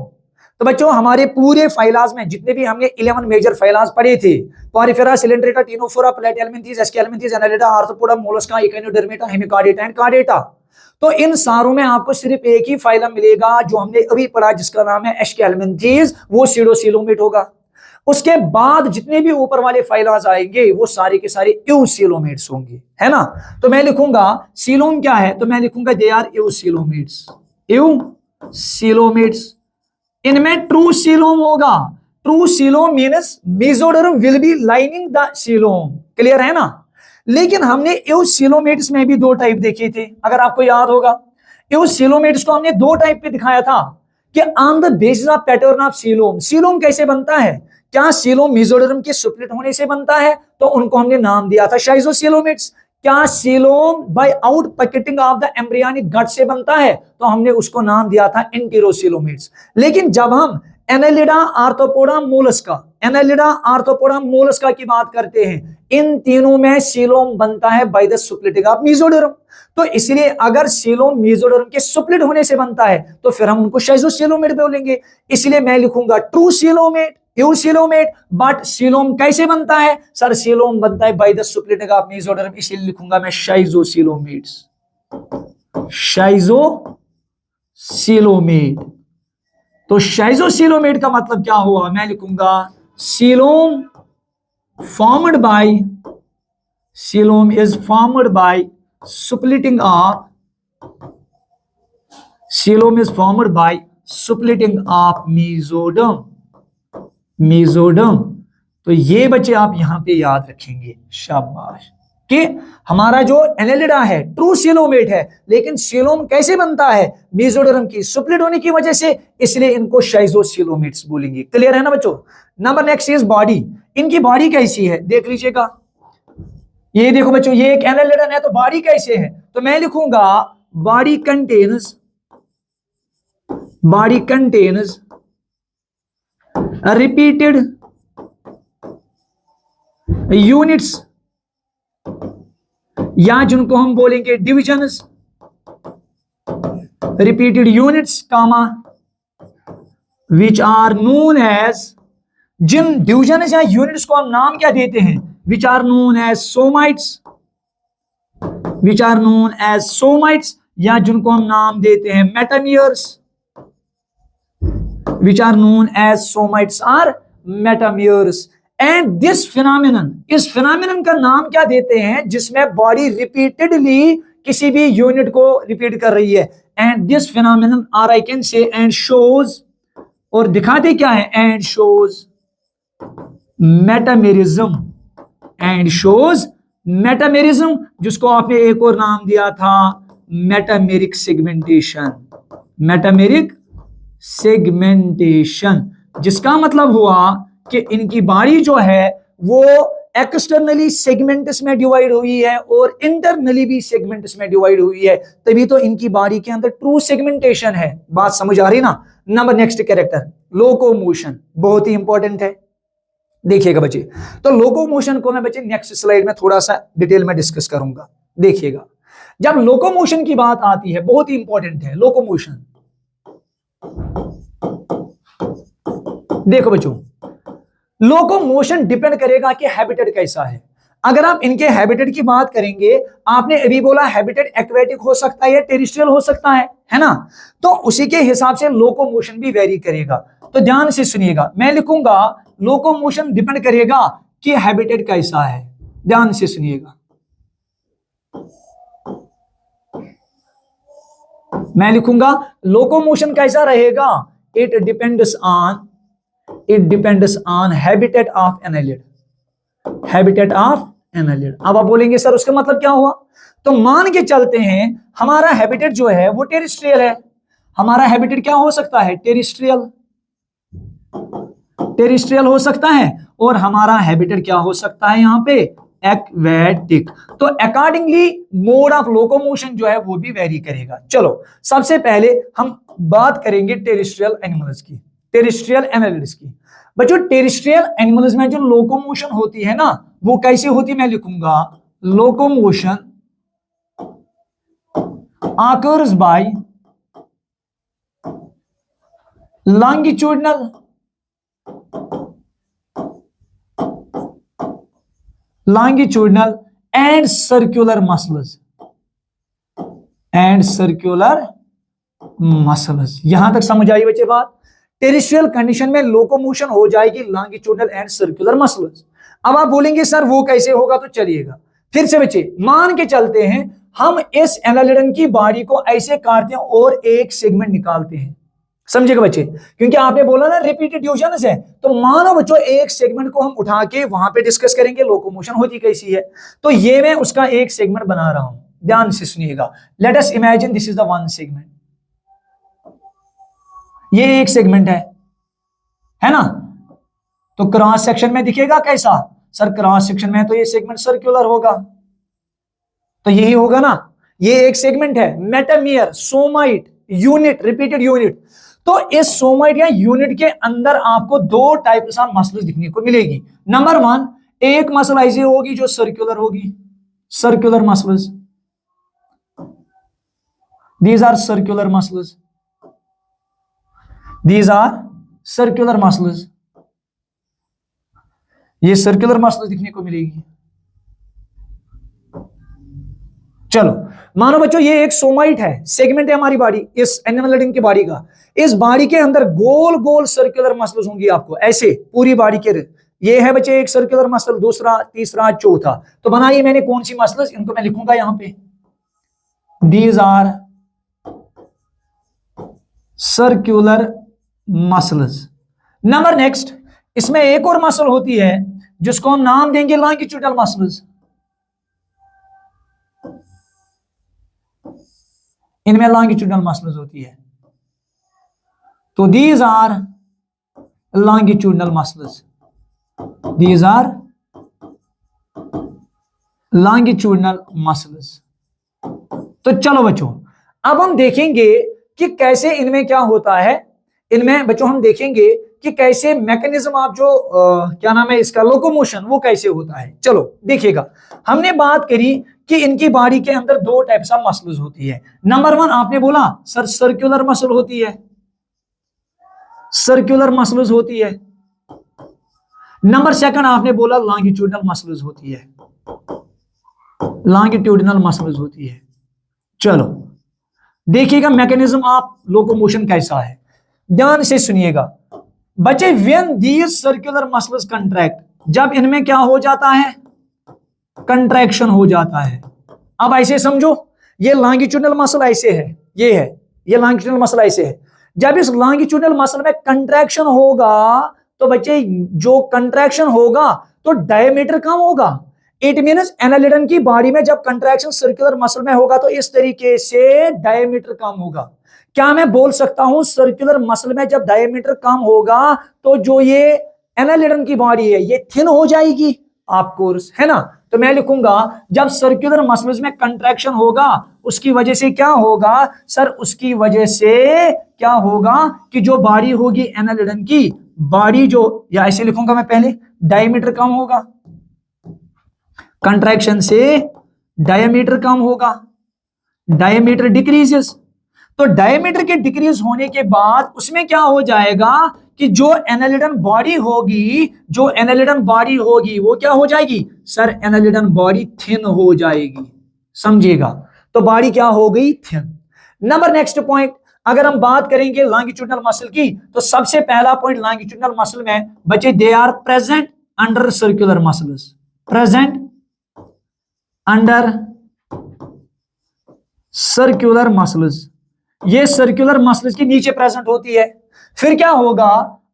तो बच्चों हमारे पूरे फाइलाज में जितने भी हमने 11 मेजर फाइलाज पढ़े थे, Porifera, Coelenterata, Ctenophora, Platyhelminthes, Aschelminthes, Annelida, Arthropoda, Mollusca, Echinodermata, Hemichordata and Chordata. तो इन सारों में आपको सिर्फ एक ही फाइलम मिलेगा जो हमने अभी पढ़ा, जिसका नाम है एस्केलमेंथीज, वो सीडोसीलोमेट होगा। उसके बाद जितने भी ऊपर वाले फाइलाज आएंगे वो सारे के सारे यूसीलोमेट्स होंगे, है ना। तो मैं लिखूंगा सीलोम क्या है, तो मैं लिखूंगा दे आर यूसीलोमेट्स, यूसीलोमेट्स। इनमें ट्रू सीलोम होगा। True coelom means mesoderm will be lining the coelom. Clear है ना। लेकिन हमने यूसीलोमेट्स में भी 2 टाइप देखे थे, अगर आपको याद होगा। यूसीलोमेट्स को हमने 2 टाइप पे दिखाया था कि on the basis of pattern of coelom. Coelom कैसे बनता है? क्या सीलोम मेसोडर्म के स्प्लिट होने से बनता है? तो उनको हमने नाम दिया था शाइजोसीलोमेट्स। क्या coelom by out pocketing of the embryonic gut से बनता है? तो हमने उसको नाम दिया था एंटेरोसीलोमेट्स। लेकिन जब हम Annelida, Arthropoda, Mollusca, Annelida, Arthropoda, Mollusca की बात करते हैं, इन तीनों में सीलोम बनता है बाय द सुप्लिटिंग ऑफ मेसोडर्म। तो इसलिए अगर सीलोम मेसोडर्म के सुप्लिट होने से बनता है तो फिर हम उनको शाइजोसीलोमेट बोलेंगे। इसलिए मैं लिखूंगा ट्रू सीलोमेट, यूसीलोमेट। बट सीलोम कैसे बनता है? सर सीलोम बनता है बाय द सुप्लिटिंग ऑफ मेसोडर्म, इसलिए लिखूंगा मैं शाइजोसीलोमेट्स, शाइजोसीलोमेट। तो शाइजोसीलोमेट का मतलब क्या हुआ? मैं लिखूंगा coelom formed by, coelom is formed by splitting of, coelom is formed by splitting of mesoderm, mesoderm. तो ये बच्चे आप यहां पे याद रखेंगे, शाबाश। कि हमारा जो एनालिडा है ट्रू सीलोमेट है, लेकिन सीलोम कैसे बनता है? मेसोडर्म की सुप्लिट होने की वजह से, इसलिए इनको शाइजोसीलोमेट्स बोलेंगे। क्लियर है ना बच्चों? Number next is body. इनकी बॉडी कैसी है देख लीजिएगा। ये देखो बच्चों, ये एक एनालिडन है, तो बॉडी कैसे है? तो मैं लिखूंगा body contains, body contains repeated units, या जिनको हम बोलेंगे divisions, repeated units comma which are known as, जिन डिविजन्स या यूनिट्स को हम नाम क्या देते हैं? which are known as somites, which are known as somites, या जिनको हम नाम देते हैं metameres, which are known as somites are metameres. And this phenomenon, इस फिनोमिनन का नाम क्या देते हैं? जिसमें बॉडी रिपीटेडली किसी भी यूनिट को रिपीट कर रही है। And this phenomenon are I can say and shows, और दिखाते क्या है? And shows metamerism, and shows metamerism, जिसको आपने एक और नाम दिया था मेटामेरिक सेगमेंटेशन, मेटामेरिक सेगमेंटेशन, जिसका मतलब हुआ कि इनकी बॉडी जो है वो एक्सटर्नली सेगमेंट्स में डिवाइड हुई है और इंटरनली भी सेगमेंट्स में डिवाइड हुई है, तभी तो इनकी बॉडी के अंदर ट्रू सेगमेंटेशन है। बात समझ आ रही ना? नंबर नेक्स्ट कैरेक्टर लोकोमोशन, बहुत ही इंपॉर्टेंट है, देखिएगा बच्चे। तो लोकोमोशन को मैं बच्चे नेक्स्ट स्लाइड में थोड़ा सा डिटेल में डिस्कस करूंगा। देखिएगा, जब लोकोमोशन की बात आती है, बहुत ही इंपॉर्टेंट है लोकोमोशन। देखो बच्चों, लोकोमोशन डिपेंड करेगा कि हैबिटेट कैसा है। अगर आप इनके हैबिटेट की बात करेंगे, आपने अभी बोला हैबिटेट एक्वेटिक हो सकता है या टेरिस्ट्रियल हो सकता है ना? तो उसी के हिसाब से लोकोमोशन भी वेरी करेगा। तो ध्यान से सुनिएगा, मैं लिखूंगा लोकोमोशन डिपेंड करेगा कि हैबिटेट कैसा है। ध्यान से सुनिएगा, मैं लिखूंगा लोकोमोशन कैसा रहेगा? It depends on habitat of annelid, habitat of annelid. अब आप बोलेंगे सर उसका मतलब क्या हुआ? तो मान के चलते हैं हमारा हैबिटेट जो है वो टेरिस्ट्रियल है। हमारा हैबिटेट क्या हो सकता है? टेरिस्ट्रियल, टेरिस्ट्रियल हो सकता है। और हमारा हैबिटेट क्या हो सकता है यहाँ पे? एक्वेटिक। तो अकॉर्डिंगली मोड ऑफ लोकोमोशन जो है वो भी वेरी करेगा। चलो सबसे पहले हम बात करेंगे टेरिस्ट्रियल एनिमल्स की, टेरिस्ट्रियल एनालिड्स की। बच्चों टेरिस्ट्रियल एनिमल्स में जो लोकोमोशन होती है ना, वो कैसे होती है? मैं लिखूंगा locomotion occurs by longitudinal and circular muscles, यहां तक समझ आई बच्चे बात? टेरिस्ट्रियल कंडीशन में लोकोमोशन हो जाएगी लॉन्गिट्यूडनल एंड सर्कुलर मसल्स। अब आप बोलेंगे सर वो कैसे होगा? तो चलिएगा फिर से बच्चे मान के चलते हैं हम इस एनालिडन की बॉडी को ऐसे काटते हैं और एक सेगमेंट निकालते हैं। समझेगा बच्चे? क्योंकि आपने बोला ना रिपीटेड डिवीजन्स है, तो मानो बच्चों एक सेगमेंट को हम उठा के वहां पे डिस्कस करेंगे लोकोमोशन होती कैसी है। तो ये मैं उसका एक सेगमेंट बना रहा हूं, ध्यान से सुनिएगा। Let us imagine this is the one segment, ये एक सेगमेंट है ना? तो क्रॉस सेक्शन में दिखेगा कैसा? सर क्रॉस सेक्शन में तो ये सेगमेंट सर्कुलर होगा, तो यही होगा ना, ये एक सेगमेंट है, मेटामियर, सोमाइट, यूनिट, रिपीटेड यूनिट। तो इस सोमाइट या यूनिट के अंदर आपको दो टाइप ऑफ मसल्स दिखने को मिलेगी। नंबर वन, एक मसल ऐसी होगी जो सर्कुलर होगी, circular muscles, these are circular muscles, these are circular muscles, ये सर्कुलर मसल्स दिखने को मिलेगी। चलो मानो बच्चों ये एक सोमाइट है, सेगमेंट है हमारी बॉडी, इस एनिमल की बॉडी का। इस बॉडी के अंदर गोल गोल सर्कुलर मसल्स होंगी आपको ऐसे पूरी बॉडी के। ये है बच्चे एक सर्कुलर मसल, दूसरा, तीसरा, चौथा। तो बनाइए मैंने कौन सी मसल्स, इनको मैं लिखूंगा यहां पे, these are circular muscles. Number next, इसमें एक और मसल होती है जिसको हम नाम देंगे लॉन्गिट्यूडनल मसल्स। इनमें लॉन्गिट्यूडनल मसल्स होती है, तो these are longitudinal muscles, these are longitudinal muscles. तो चलो बच्चों अब हम देखेंगे कि कैसे इनमें क्या होता है। इनमें बच्चों हम देखेंगे कि कैसे मैकेनिज्म आप जो क्या नाम है इसका, लोकोमोशन, वो कैसे होता है। चलो देखिएगा, हमने बात करी कि इनकी बॉडी के अंदर दो टाइप्स ऑफ मसल्स होती है। नंबर वन आपने बोला सर सर्कुलर मसल होती है, सर्कुलर मसल्स होती है। नंबर सेकंड आपने बोला लॉन्गिट्यूडनल मसल्स होती है, लॉन्गिट्यूडनल मसल्स होती है। चलो देखिएगा मैकेनिज्म आप लोकोमोशन कैसा है, ध्यान से सुनिएगा बच्चे। When these circular muscles contract, जब इनमें क्या हो जाता है, कंट्रैक्शन हो जाता है। अब ऐसे समझो, ये लॉन्गिट्यूडनल मसल ऐसे है, ये है, ये लॉन्गिट्यूडनल मसल ऐसे है। जब इस लॉन्गिट्यूडनल मसल में कंट्रैक्शन होगा तो बच्चे जो कंट्रैक्शन होगा तो डायमीटर कम होगा। इट मींस एनालिडन की बॉडी में जब कंट्रैक्शन सर्कुलर मसल में होगा तो इस तरीके से डायमीटर कम होगा। क्या मैं बोल सकता हूं सर्कुलर मसल में जब डायमीटर कम होगा तो जो ये एनालिडन की बॉडी है ये थिन हो जाएगी, ऑफ कोर्स, है ना। तो मैं लिखूंगा जब सर्कुलर मसल्स में कंट्रैक्शन होगा उसकी वजह से क्या होगा सर, उसकी वजह से क्या होगा कि जो बॉडी होगी एनालिडन की बॉडी, जो या ऐसे लिखूंगा मैं पहले, डायमीटर कम होगा, कंट्रैक्शन से डायमीटर कम होगा, डायमीटर डिक्रीजेस। तो डायमीटर के डिक्रीज होने के बाद उसमें क्या हो जाएगा कि जो एनालिडन बॉडी होगी, जो एनालिडन बॉडी होगी वो क्या हो जाएगी सर, एनालिडन बॉडी थिन हो जाएगी, समझिएगा। तो बॉडी क्या हो गई, थिन। नंबर नेक्स्ट पॉइंट, अगर हम बात करेंगे लॉन्गिट्यूडनल मसल की, तो सबसे पहला पॉइंट लॉन्गिट्यूडनल मसल में बच्चे they are present under circular muscles, present under circular muscles. ये सर्कुलर मसल्स के नीचे प्रेजेंट होती है। फिर क्या होगा,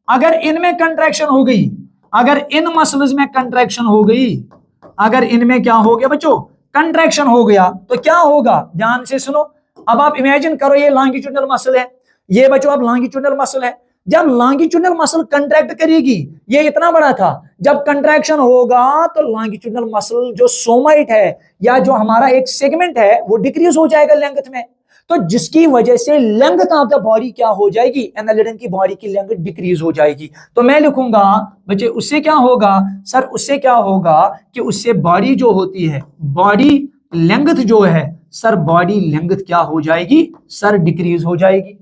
अगर इनमें कंट्रैक्शन हो गई, अगर इन मसल्स में कंट्रैक्शन हो गई, अगर इनमें क्या हो गया बच्चों, कंट्रैक्शन हो गया, तो क्या होगा, ध्यान से सुनो। अब आप इमेजिन करो ये लॉन्गिट्यूडनल मसल है, ये बच्चों अब लॉन्गिट्यूडनल मसल है। जब लॉन्गिट्यूडनल मसल कंट्रैक्ट करेगी, ये इतना बड़ा था, जब कंट्रैक्शन होगा तो लॉन्गिट्यूडनल मसल जो सोमाइट है या जो हमारा एक सेगमेंट है वो डिक्रीज हो जाएगा लेंथ में। तो जिसकी वजह से लेंथ ऑफ द बॉडी क्या हो जाएगी, एनालिडन की बॉडी की लेंथ डिक्रीज हो जाएगी। तो मैं लिखूंगा बच्चे उससे क्या होगा सर, उससे क्या होगा कि उससे बॉडी जो होती है, बॉडी लेंथ जो है सर, बॉडी लेंथ क्या हो जाएगी सर, डिक्रीज हो जाएगी।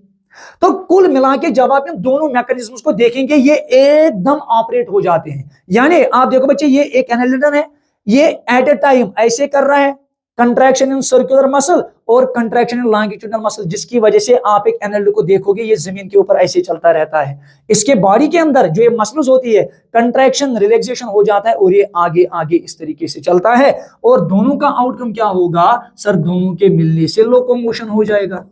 तो कुल मिला के जब आप इन दोनों मैकेनिज्म्स को देखेंगे ये एकदम ऑपरेट हो जाते हैं। यानी आप देखो बच्चे ये एक एनालिडन है, ये एट ए टाइम ऐसे कर रहा है, कंट्रैक्शन इन सर्कुलर मसल और कंट्रैक्शन इन लॉन्गिट्यूडनल मसल, जिसकी वजह से आप एक एनालिडन को देखोगे ये जमीन के ऊपर ऐसे चलता रहता है। इसके बॉडी के अंदर जो ये मसल्स होती है, कंट्रैक्शन रिलैक्सेशन हो जाता है और ये आगे आगे इस तरीके से चलता है। और दोनों का आउटकम क्या होगा सर, दोनों के मिलने से लोकोमोशन हो जाएगा,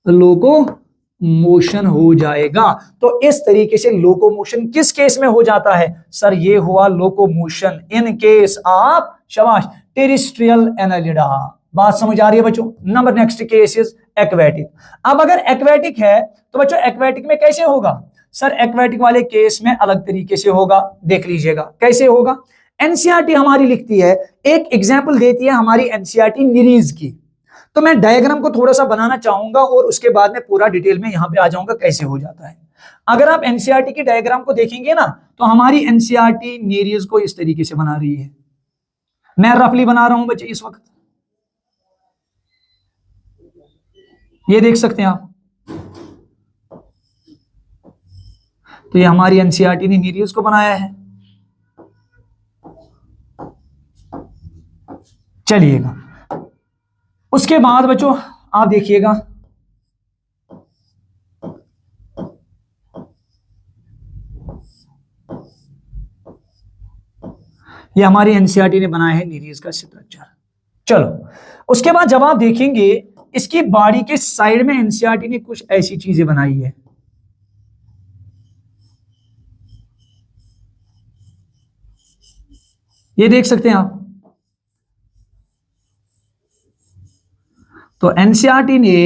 लोकोमोशन हो जाएगा। तो इस तरीके से लोकोमोशन किस केस में हो जाता है सर, ये हुआ लोकोमोशन इन केस ऑफ, शाबाश, टेरेस्ट्रियल एनालिडा। बात समझ आ रही है बच्चों। Number next case is aquatic. अब अगर एक्वेटिक है तो बच्चों एक्वेटिक में कैसे होगा सर, एक्वेटिक वाले केस में अलग तरीके से होगा, देख लीजिएगा कैसे होगा। एनसीईआरटी हमारी लिखती है, एक एग्जाम्पल देती है हमारी एनसीईआरटी निरीज की। तो मैं डायग्राम को थोड़ा सा बनाना चाहूंगा और उसके बाद में पूरा डिटेल में यहां पे आ जाऊंगा कैसे हो जाता है। अगर आप एनसीईआरटी की डायग्राम को देखेंगे ना, तो हमारी एनसीईआरटी निरीज को इस तरीके से बना रही है। मैं रफली बना रहा हूं बच्चे इस वक्त, ये देख सकते हैं आप। तो ये हमारी एनसीईआरटी ने निरीज को बनाया है। चलिएगा, उसके बाद बच्चों आप देखिएगा, ये हमारी एनसीईआरटी ने बनाया है निरीज का स्ट्रक्चर। चलो, उसके बाद जब आप देखेंगे इसकी बॉडी के साइड में एनसीईआरटी ने कुछ ऐसी चीजें बनाई है। ये देख सकते हैं आप। तो एनसीईआरटी ने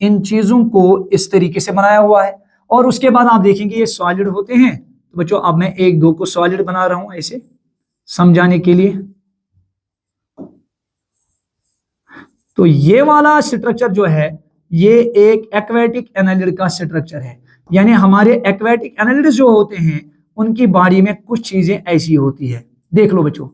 इन चीजों को इस तरीके से बनाया हुआ है। और उसके बाद आप देखेंगे ये सॉलिड होते हैं। तो बच्चों अब मैं एक दो को सॉलिड बना रहा हूं ऐसे समझाने के लिए। तो ये वाला स्ट्रक्चर जो है ये एक एक्वेटिक एनालिड का स्ट्रक्चर है। यानी हमारे एक्वेटिक एनालिड जो होते हैं उनकी बॉडी में कुछ चीजें ऐसी होती है। देख लो बच्चों,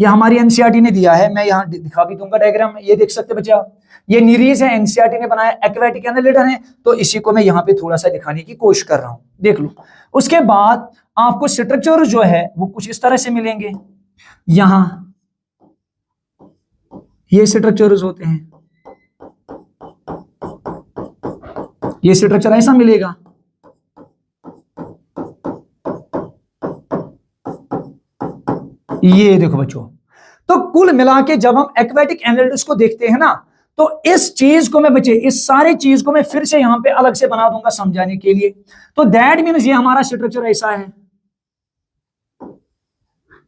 ये हमारी एनसीईआरटी ने दिया है, मैं यहां दिखा भी दूंगा डायग्राम में। ये देख सकते बच्चे आप, ये निरीज है, एनसीईआरटी ने बनाया, एक्वेटिक एनालिड है। तो इसी को मैं यहां पे थोड़ा सा दिखाने की कोशिश कर रहा हूं, देख लो। उसके बाद आपको स्ट्रक्चर जो है वो कुछ इस तरह से मिलेंगे। यहां ये स्ट्रक्चर्स होते हैं, ये स्ट्रक्चर ऐसा मिलेगा। ये देखो बच्चों, तो कुल मिला के जब हम एक्वेटिक एनालिड्स को देखते हैं ना, तो इस चीज को मैं बच्चे, इस सारे चीज को मैं फिर से यहां पे अलग से बना दूंगा समझाने के लिए। तो दैट मीन्स ये हमारा स्ट्रक्चर ऐसा है,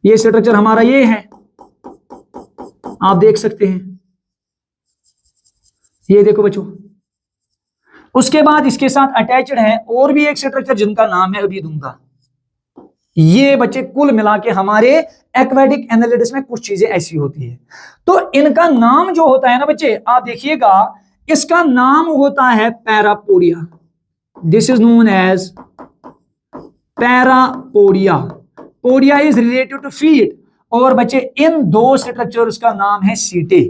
ये स्ट्रक्चर हमारा ये है, आप देख सकते हैं। ये देखो बच्चों, उसके बाद इसके साथ अटैच्ड है और भी एक स्ट्रक्चर जिनका नाम मैं अभी दूंगा। ये बच्चे कुल मिला के हमारे एक्वेटिक एनालिड्स में कुछ चीजें ऐसी होती है। तो इनका नाम जो होता है ना बच्चे, आप देखिएगा, इसका नाम होता है parapodia. This is known as parapodia. Podia is related to feet. और बच्चे इन दो स्ट्रक्चर्स का नाम है सीटे।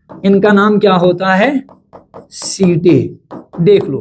इनका नाम क्या होता है? सीटे। देख लो,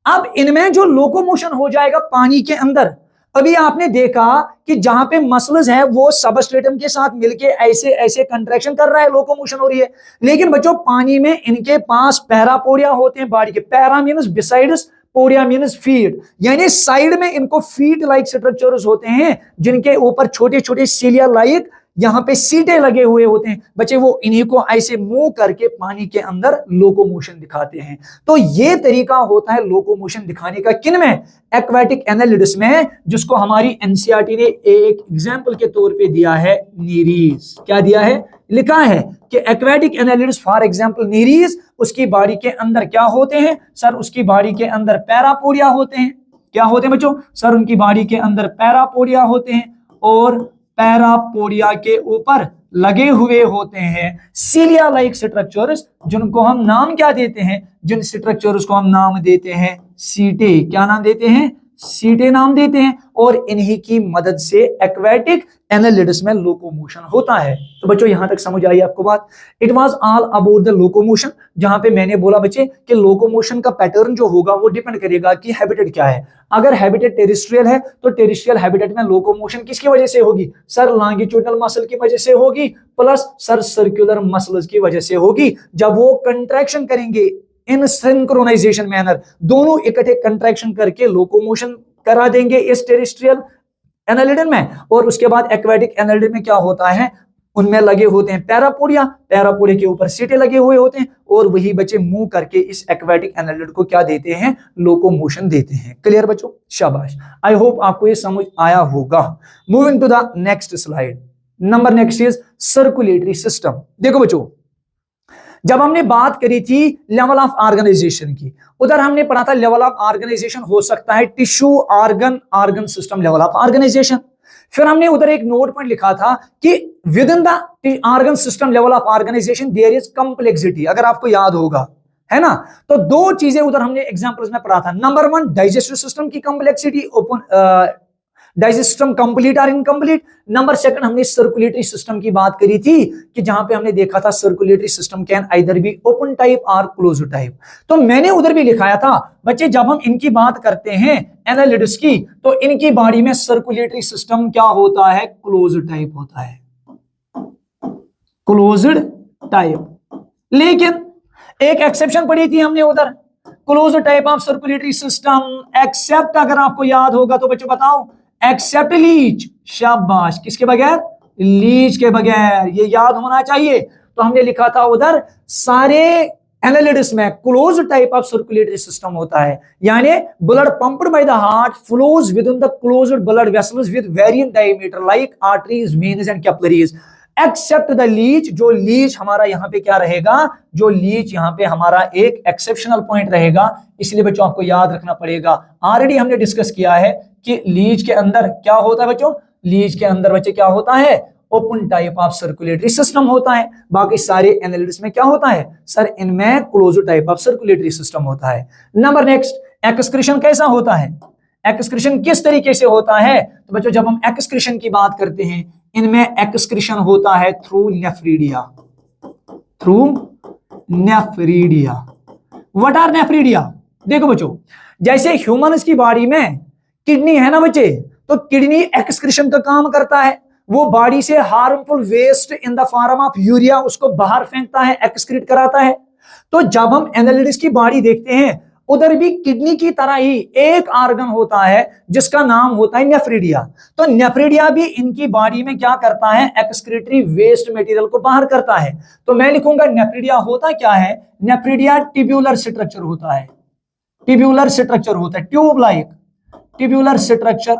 अब इनमें जो लोकोमोशन हो जाएगा पानी के अंदर, अभी आपने देखा कि जहां पे मसल्स है वो सबस्ट्रेटम के साथ मिलके ऐसे ऐसे कंट्रैक्शन कर रहा है, लोकोमोशन हो रही है। लेकिन बच्चों पानी में इनके पास पैरापोडिया होते हैं बॉडी के। Para means besides, podia means feet, यानी साइड में इनको फीट लाइक स्ट्रक्चर्स होते हैं जिनके ऊपर छोटे छोटे सीलिया लाइक यहां पे सीटे लगे हुए होते हैं। बच्चे वो इन्हीं को ऐसे मूव करके पानी के अंदर लोकोमोशन दिखाते हैं। तो ये तरीका होता है लोकोमोशन दिखाने का, किन में? एक्वेटिक एनालिड्स में, जिसको हमारी एनसीईआरटी ने एक एग्जांपल के तौर पे दिया है, नीरीज। क्या दिया है? लिखा है कि aquatic annelids for example Nereis, उसकी बॉडी के अंदर क्या होते हैं सर? उसकी बॉडी के अंदर पैरापोडिया होते हैं। क्या होते हैं बच्चों? सर उनकी बॉडी के अंदर पैरापोडिया होते हैं और पैरापोडिया के ऊपर लगे हुए होते हैं सीलिया लाइक स्ट्रक्चर्स, जिनको हम नाम क्या देते हैं? जिन स्ट्रक्चर्स को हम नाम देते हैं सीटे। क्या नाम देते हैं? सीटे नाम देते हैं। और इन्हीं की मदद से एक्वेटिक एनालिड्स में लोकोमोशन होता है। तो बच्चों यहां तक समझ आई आपको बात? It was all about the locomotion, जहां पे मैंने बोला बच्चे कि लोकोमोशन का पैटर्न जो होगा वो डिपेंड करेगा कि हैबिटेट क्या है। अगर हैबिटेट टेरिस्ट्रियल है तो टेरिस्ट्रियल हैबिटेट में लोकोमोशन किसकी वजह से होगी? सर लॉन्गिट्यूडनल मसल की वजह से होगी, प्लस सर सर्कुलर मसल्स की वजह से होगी। जब वो कंट्रैक्शन करेंगे इन सिंक्रोनाइजेशन मैनर, दोनों इकट्ठे कंट्रैक्शन करके लोकोमोशन करा देंगे इस टेरिस्ट्रियल एनालिड में। और उसके बाद एक्वेटिक एनालिड में क्या होता है? उनमें लगे होते हैं पैरापोडिया, पैरापोडिया के ऊपर सीटे लगे हुए होते हैं और वही बच्चे मूव करके इस एक्वेटिक एनालिड को क्या देते हैं? लोकोमोशन देते हैं। क्लियर बच्चों? शाबाश, आई होप आपको ये समझ आया होगा। Moving to the next slide. Number next is circulatory system. देखो बच्चों, जब हमने बात करी थी लेवल ऑफ ऑर्गेनाइजेशन की, उधर हमने पढ़ा था लेवल ऑफ ऑर्गेनाइजेशन हो सकता है tissue, organ, organ system level of organisation. फिर हमने उधर एक नोट पॉइंट लिखा था कि within the organ system level of organisation there is complexity, अगर आपको याद होगा, है ना। तो दो चीजें उधर हमने एग्जांपल्स में पढ़ा था। नंबर 1 डाइजेस्टिव सिस्टम की complexity, open digestive system complete और इनकम्प्लीट। नंबर 2 हमने सर्कुलेटरी सिस्टम की बात करी थी कि जहां पे हमने देखा था circulatory system can either be open type और क्लोज्ड टाइप। तो मैंने उधर भी लिखाया था बच्चे, जब हम इनकी बात करते हैं एनालिटिड्स की, तो इनकी बॉडी में सर्कुलेटरी सिस्टम क्या होता है, क्लोज्ड टाइप होता है, क्लोज्ड टाइप। लेकिन एक एक्सेप्शन पढ़ी थी हमने उधर, closed type of circulatory system except, अगर आपको याद होगा तो बच्चों बताओ, एक्सेप्ट लीच। शाबाश, किसके बगैर, लीच के बगैर, ये याद होना चाहिए। तो हमने लिखा था उधर सारे एनालिटिड्स में close type of circulatory system होता है, यानी blood pumped by the heart flows within the closed blood vessels with variant diameter like arteries, veins and capillaries, except the leech. जो लीच हमारा यहाँ पे क्या रहेगा, जो लीच यहाँ पे हमारा एक एक्सेप्शनल पॉइंट रहेगा, इसलिए बच्चों आपको याद रखना पड़ेगा। ऑलरेडी हमने डिस्कस किया है कि लीच के अंदर क्या होता है बच्चों, लीच के अंदर बच्चे क्या होता है, open type of circulatory system होता है। बाकी सारे एनालिटिड्स में क्या होता है सर, इनमें closed type of circulatory system होता है। नंबर नेक्स्ट, एक्सक्रीशन कैसा होता है, एक्सक्रीशन किस तरीके से होता है। तो बच्चों जब हम एक्सक्रीशन की बात करते हैं, इनमें एक्सक्रीशन होता है through nephridia, through nephridia. What are nephridia, देखो बच्चों, जैसे ह्यूमंस की बॉडी में किडनी है ना बच्चे, तो किडनी एक्सक्रीशन का काम करता है, वो बॉडी से harmful waste in the form of urea उसको बाहर फेंकता है, एक्सक्रीट कराता है। तो जब हम एनालिटिड्स की बॉडी देखते हैं, उधर भी किडनी की तरह ही एक ऑर्गन होता है जिसका नाम होता है नेफ्रीडिया। तो नेफ्रीडिया भी इनकी बॉडी में क्या करता है, एक्सक्रीटरी वेस्ट मटेरियल को बाहर करता है। तो मैं लिखूंगा नेफ्रीडिया होता क्या है, नेफ्रीडिया ट्यूब्यूलर स्ट्रक्चर होता है, ट्यूब्यूलर स्ट्रक्चर होता है, tube like tubular structure,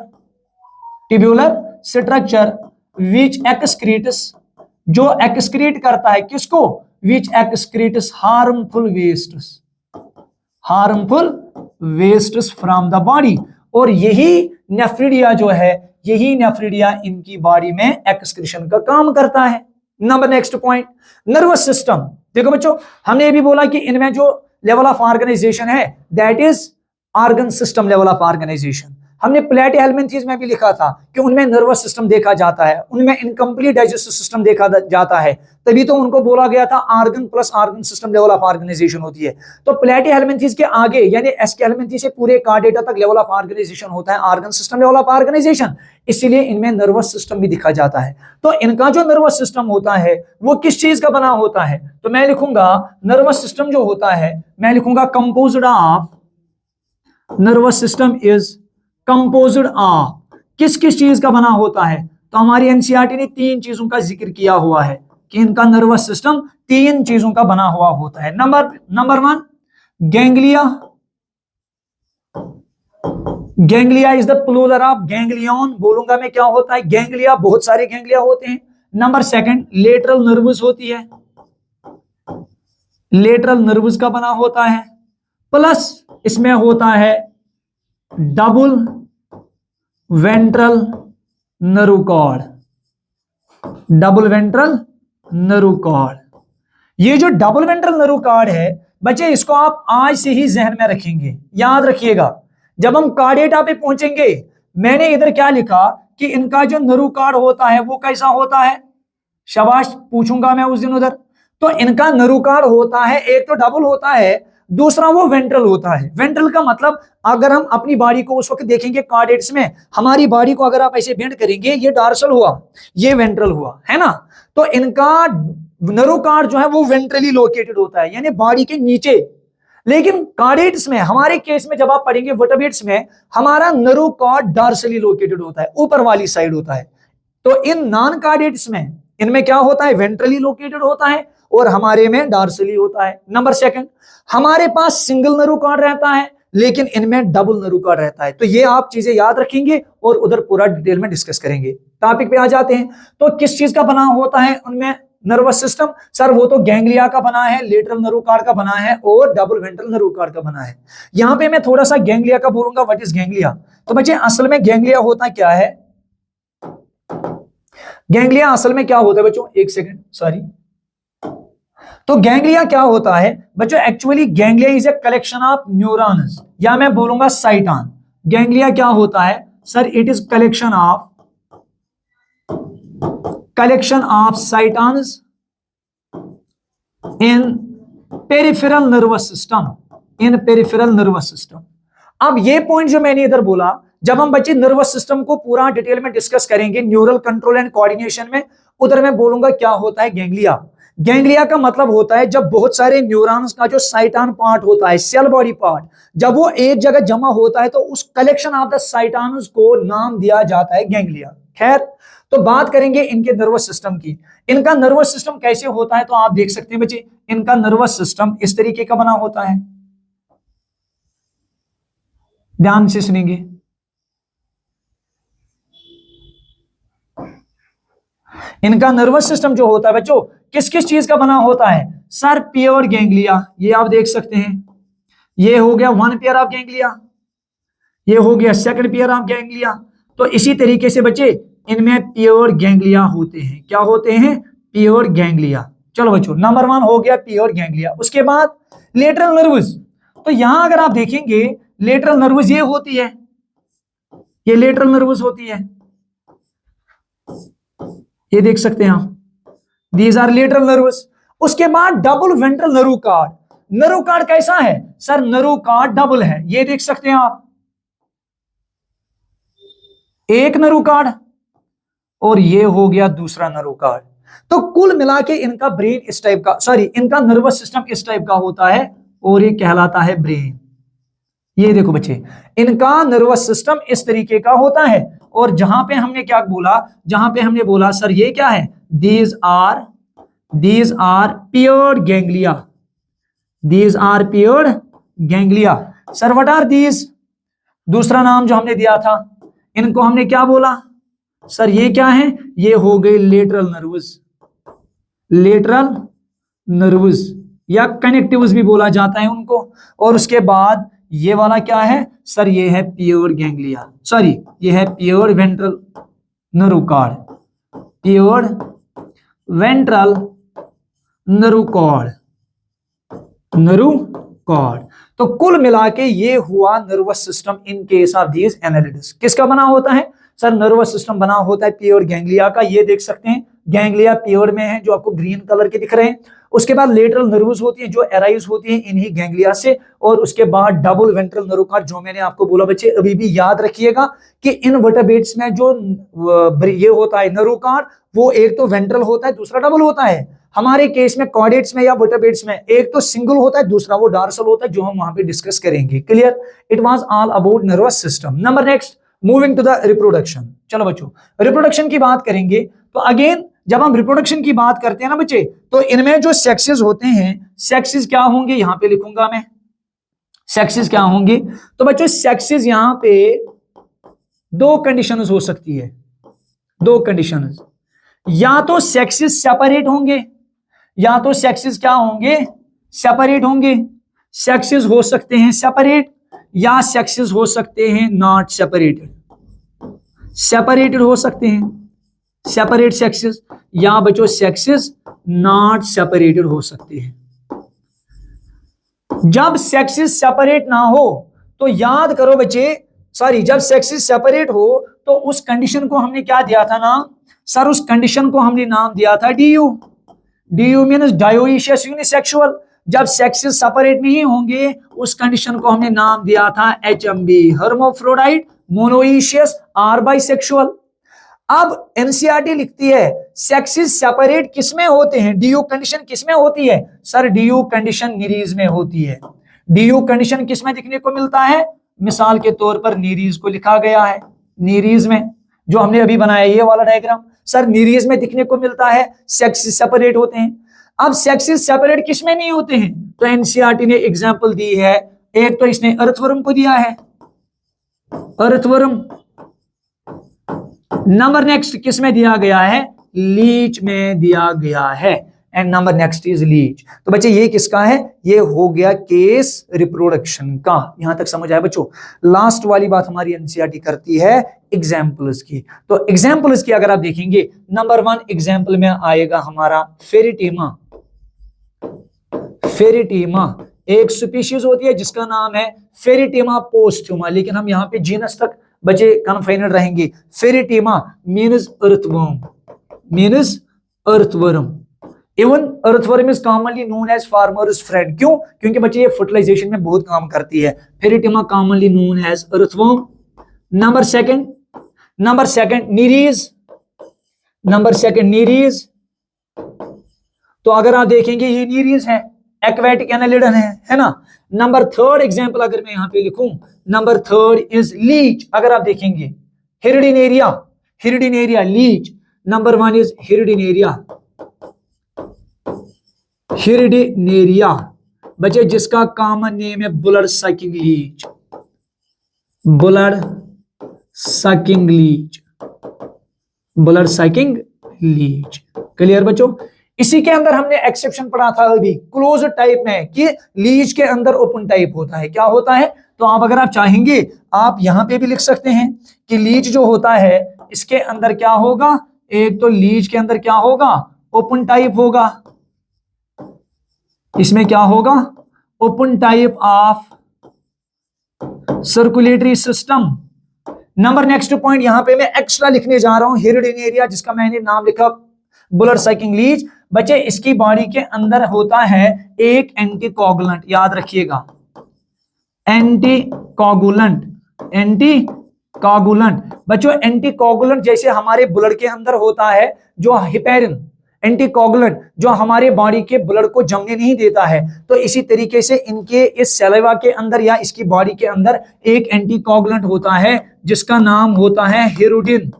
tubular structure which excretes, जो एक्सक्रीट करता है किसको, which excretes harmful wastes, harmful wastes from the body. और यही नेफ्रीडिया जो है, यही नेफ्रीडिया इनकी बॉडी में एक्सक्रीशन का काम करता है। Number next point, nervous system. देखो बच्चों, हमने ये भी बोला कि इनमें जो लेवल ऑफ ऑर्गेनाइजेशन है that is organ system level of organisation. हमने प्लेटिहेल्मिन्थीज में भी लिखा था कि उनमें नर्वस सिस्टम देखा जाता है, उनमें इनकम्प्लीट डाइजेस्टिव सिस्टम देखा जाता है, तभी तो उनको बोला गया था organ plus organ system level of organisation होती है। तो प्लेटिहेल्मिन्थीज के आगे यानी एस्केल्मिन्थीज से पूरे कार्डेटा तक लेवल ऑफ ऑर्गेनाइजेशन होता है organ system level of organisation, इसीलिए इनमें नर्वस सिस्टम भी दिखा जाता है। तो इनका जो नर्वस सिस्टम होता है वो किस चीज का बना होता है, तो मैं लिखूंगा नर्वस सिस्टम जो होता है, मैं लिखूंगा composed of, nervous system is composed of, किस किस चीज का बना होता है। तो हमारी एनसीईआरटी ने 3 चीजों का जिक्र किया हुआ है कि इनका नर्वस सिस्टम 3 चीजों का बना हुआ होता है। Number 1 ganglia, ganglia is the plural of ganglion, बोलूंगा मैं क्या होता है, गैंग्लिया, बहुत सारे गैंग्लिया होते हैं। नंबर 2 लेटरल नर्वस होती है, लेटरल नर्वस का बना होता है, प्लस इसमें होता है double ventral nerve, double ventral nerve. ये जो डबल वेंट्रल नर्व है बच्चे, इसको आप आज से ही जहन में रखेंगे, याद रखिएगा। जब हम कार्डेटा पे पहुंचेंगे, मैंने इधर क्या लिखा कि इनका जो नर्व होता है वो कैसा होता है, शाबाश, पूछूंगा मैं उस दिन उधर। तो इनका नर्व होता है, एक तो डबल होता है, दूसरा वो वेंट्रल होता है। वेंट्रल का मतलब अगर हम अपनी बॉडी को उस वक्त देखेंगे कार्डेट्स में, हमारी बॉडी को अगर आप ऐसे बेंड करेंगे, ये डार्सल हुआ, ये वेंट्रल हुआ, है ना। तो इनका नर्व जो है वो वेंट्रली लोकेटेड होता है, यानी बॉडी के नीचे। लेकिन कार्डेट्स में, हमारे केस में जब आप पढ़ेंगे वर्टेब्रेट्स में, हमारा नर्व डार्सली लोकेटेड होता है, ऊपर वाली साइड होता है। तो इन नॉन कार्डेट्स में, इनमें क्या होता है, वेंट्रली लोकेटेड होता है और हमारे में डार्सली होता है। नंबर 2 हमारे पास सिंगल नर्व रहता है, लेकिन इनमें डबल नर्व रहता है। तो ये आप चीजें याद रखेंगे और उधर पूरा डिटेल में डिस्कस करेंगे। टॉपिक पे आ जाते हैं, तो किस चीज का बना होता है उनमें नर्वस सिस्टम, सर वो तो गैंग्लिया का बना है, लेटरल नर्व का बना है और डबल वेंट्रल नर्व का बना है। यहां पे मैं थोड़ा सा गैंग्लिया का बोलूंगा, व्हाट इज गैंग्लिया। तो बच्चे असल में गैंग्लिया होता क्या है, गैंग्लिया असल में क्या होता है बच्चों, एक सेकंड सॉरी। तो गैंग्लिया क्या होता है बच्चों, actually ganglia is a collection of neurons, या मैं बोलूंगा साइटॉन। गैंग्लिया क्या होता है sir, it is collection of साइटॉन्स in peripheral nervous system. अब ये पॉइंट जो मैंने इधर बोला, जब हम बच्चे नर्वस सिस्टम को पूरा डिटेल में डिस्कस करेंगे न्यूरल कंट्रोल एंड कोऑर्डिनेशन में, उधर मैं बोलूंगा क्या होता है गैंग्लिया। गैंग्लिया का मतलब होता है जब बहुत सारे न्यूरॉन्स का जो साइटॉन पार्ट होता है, सेल बॉडी पार्ट, जब वो एक जगह जमा होता है तो उस कलेक्शन ऑफ द साइटॉन्स को नाम दिया जाता है गैंग्लिया। खैर, तो बात करेंगे इनके नर्वस सिस्टम की। इनका नर्वस सिस्टम कैसे होता है, तो आप देख सकते हैं बच्चे, इनका नर्वस सिस्टम इस तरीके का बना होता है, ध्यान से सुनेंगे। इनका नर्वस सिस्टम जो होता है बच्चों, किस किस चीज का बना होता है सर, प्योर गैंग्लिया, ये आप देख सकते हैं, ये हो गया वन पेयर ऑफ गैंग्लिया, ये हो गया सेकंड पेयर ऑफ गैंग्लिया। तो इसी तरीके से बच्चे इनमें प्योर गैंग्लिया होते हैं। क्या होते हैं, प्योर गैंग्लिया। चलो बच्चों, नंबर 1 हो गया प्योर गैंग्लिया। उसके बाद लेटरल नर्वस, तो यहां अगर आप देखेंगे लेटरल नर्वस ये होती है, ये लेटरल नर्वस होती है, ये देख सकते हैं आप, दीज आर लेटरल नर्वस। उसके बाद double ventral nerve card. Nerve card कैसा है सर, नर्व कार्ड डबल है, ये देख सकते हैं आप, एक नर्व कार्ड और ये हो गया दूसरा नर्व कार्ड। तो कुल मिला के इनका ब्रेन इस टाइप का, सॉरी इनका नर्वस सिस्टम इस टाइप का होता है और ये कहलाता है ब्रेन। ये देखो बच्चे, इनका नर्वस सिस्टम इस तरीके का होता है। और जहां पे हमने क्या बोला, जहां पे हमने बोला सर ये क्या है, these are pure ganglia, these are pure ganglia. Sir what are these, दूसरा नाम जो हमने दिया था, इनको हमने क्या बोला सर, ये क्या है, ये हो गए लेटरल नर्वस या कनेक्टिव्स भी बोला जाता है उनको। और उसके बाद ये वाला क्या है सर, ये है प्योर गैंग्लिया, सॉरी ये है pure ventral nerve cord, pure ventral nerve cord. तो कुल मिला के ये हुआ nervous system in case of these annelids. किसका बना होता है सर, नर्वस सिस्टम बना होता है प्योर गैंग्लिया का। ये देख सकते हैं गैंग्लिया प्योर में है, जो आपको ग्रीन कलर के दिख रहे हैं। उसके बाद लेटरल नर्व्स होती है जो अराइज होती है इन्हीं गैंग्लिया से। और उसके बाद डबल वेंट्रल नर्व कार्ड, जो मैंने आपको बोला बच्चे, अभी भी याद रखिएगा कि इन वर्टेब्रेट्स में जो ये होता है नर्व कार्ड, वो एक तो वेंट्रल होता है, दूसरा डबल होता है। हमारे केस में कॉर्डेट्स में या वर्टेब्रेट्स में एक तो सिंगल होता है, दूसरा वो डार्सल होता है, जो हम वहां पे डिस्कस करेंगे। Clear, it was all about nervous system. Number next, moving to the reproduction. चलो बच्चों, रिप्रोडक्शन की बात करेंगे। तो अगेन जब हम रिप्रोडक्शन की बात करते हैं ना बच्चे, तो इनमें जो सेक्सेस होते हैं, सेक्सेस क्या होंगे, यहां पे लिखूंगा मैं, सेक्सेस क्या होंगे। तो बच्चों सेक्सेस यहां पे दो कंडीशंस हो सकती है, दो कंडीशंस, या तो सेक्सेस सेपरेट होंगे, या तो सेक्सेस क्या होंगे, सेपरेट होंगे। सेक्सेस हो सकते हैं सेपरेट, या सेक्सेस हो सकते हैं नॉट सेपरेटेड, सेपरेटेड हो सकते हैं, सेपरेट सेक्सेस, या बच्चों सेक्सेस नॉट सेपरेटेड हो सकते हैं। जब सेक्सेस सेपरेट ना हो तो याद करो बच्चे, सॉरी जब सेक्सेस सेपरेट हो तो उस कंडीशन को हमने क्या दिया था नाम सर, उस कंडीशन को हमने नाम दिया था DU. DU means dioecious unisexual. जब सेक्सेस सेपरेट नहीं होंगे उस कंडीशन को हमने नाम दिया था एचएमबी, हर्माफ्रोडाइट, मोनोइशियस और बाइसेक्सुअल। अब एनसीईआरटी लिखती है सेक्सेस सेपरेट किसमें होते हैं, डीयू कंडीशन किसमें होती है सर, डीयू कंडीशन नीरीज में होती है। डीयू कंडीशन किसमें दिखने को मिलता है, मिसाल के तौर पर नीरीज को लिखा गया है, नीरीज में जो हमने अभी बनाया ये वाला डायग्राम, सर नीरीज में दिखने को मिलता है, सेक्सेस सेपरेट होते हैं। अब सेक्सेस सेपरेट किसमें नहीं होते हैं, तो एनसीईआरटी ने एग्जांपल दी है, एक तो इसने अर्थवर्म को दिया है, अर्थवर्म। नंबर नेक्स्ट किसमें दिया गया है, लीच में दिया गया है। And number next is leech. तो बच्चे ये किसका है, ये हो गया केस रिप्रोडक्शन का। यहां तक समझ आया बच्चों। लास्ट वाली बात हमारी एनसीईआरटी करती है एग्जाम्पल्स की। तो एग्जाम्पल्स की अगर आप देखेंगे, नंबर 1 एग्जाम्पल में आएगा हमारा फेरिटेमा। फेरिटेमा एक स्पीशीज होती है जिसका नाम है फेरिटेमा पोस्ट्यूमा, लेकिन हम यहाँ पे जीनस तक बच्चे कन्फाइनेड रहेंगे। Pheretima means earthworm, means earthworm. Even earthworm is commonly known as farmer's friend. क्यों? क्योंकि बच्चे ये फर्टिलाइजेशन में बहुत काम करती है। Pheretima commonly known as earthworm. Number second Nereis. Number second Nereis. तो अगर आप देखेंगे ये नीरीज है, एक्वेटिक एनालिडन है ना। नंबर 3 एग्जांपल अगर मैं यहां पे लिखूं, नंबर 3 इज लीच। अगर आप देखेंगे हिरडिनेरिया, हिरडिनेरिया लीच। नंबर 1 इज हिरडिनेरिया, हिरडिनेरिया बच्चे जिसका कॉमन नेम है blood sucking Leach, blood sucking Leach, blood sucking Leach. Clear बच्चों? इसी के अंदर हमने एक्सेप्शन पढ़ा था अभी क्लोज टाइप में कि लीच के अंदर ओपन टाइप होता है। क्या होता है? तो आप अगर आप चाहेंगे आप यहां पे भी लिख सकते हैं कि लीच जो होता है इसके अंदर क्या होगा, एक तो लीच के अंदर क्या होगा, ओपन टाइप होगा। इसमें क्या होगा, open type of circulatory system. Number next point यहां पे मैं एक्स्ट्रा लिखने जा रहा हूं, हिरडिनेरिया जिसका मैंने नाम लिखा ब्लड सकिंग लीच। बच्चे इसकी बॉडी के अंदर होता है एक एंटीकोगुलेंट, याद रखिएगा एंटीकोगुलेंट, एंटीकोगुलेंट। बच्चों एंटीकोगुलेंट जैसे हमारे ब्लड के अंदर होता है जो हेपेरिन एंटीकोगुलेंट जो हमारे बॉडी के ब्लड को जमने नहीं देता है, तो इसी तरीके से इनके इस सैलिवा के अंदर या इसकी बॉडी के अंदर एक एंटीकोगुलेंट होता है जिसका नाम होता है हिरुडिन,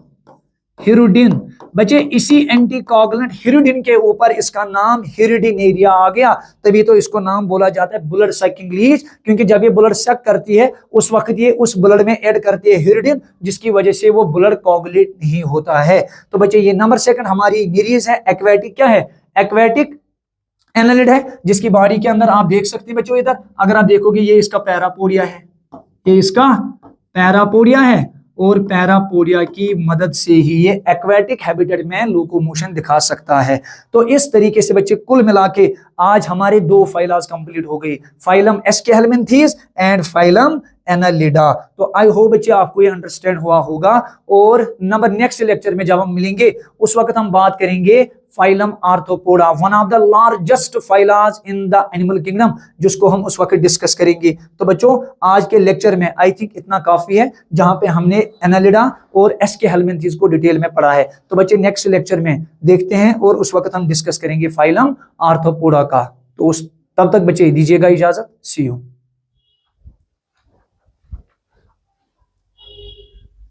हिरुडिन। बच्चे इसी एंटीकोगुलेंट हिरुडिन के ऊपर इसका नाम हिरडिनेरिया आ गया, तभी तो इसको नाम बोला जाता है ब्लड सकिंग लीच, क्योंकि जब ये ब्लड सक करती है उस वक्त ये उस ब्लड में ऐड करती है हिरडिन, जिसकी वजह से वो ब्लड कोगुलेट नहीं होता है। तो बच्चे ये नंबर सेकंड हमारी नीरीज है। एक्वेटिक क्या है, एक्वेटिक एनालिड है जिसकी बॉडी के अंदर आप देख सकते हैं बच्चों, इधर अगर आप देखोगे ये इसका पैरापोडिया है, ये इसका पैरापोडिया है और पैरापोडिया की मदद से ही ये एक्वेटिक हैबिटेट में लोकोमोशन दिखा सकता है। तो इस तरीके से बच्चे कुल मिला के आज हमारे 2 फाइलास कंप्लीट हो गई, फाइलम एस्केहेलमिन्थीज एंड फाइलम एनालिडा। तो आई होप बच्चे आपको ये अंडरस्टैंड हुआ होगा। और नंबर नेक्स्ट लेक्चर में जब हम मिलेंगे उस वक्त हम बात करेंगे phylum Arthropoda, one of the largest phyla in the animal kingdom, जिसको हम उस वक्त डिस्कस करेंगे। तो बच्चों आज के लेक्चर में आई थिंक इतना काफी है, जहां पे हमने एनालिडा और एस्केहेलमिन्थीज को डिटेल में पढ़ा है। तो बच्चे नेक्स्ट लेक्चर में देखते हैं और उस वक्त हम डिस्कस करेंगे फाइलम आर्थ्रोपोडा का। तो तब तक बच्चे दीजिएगा इजाजत, सी यू।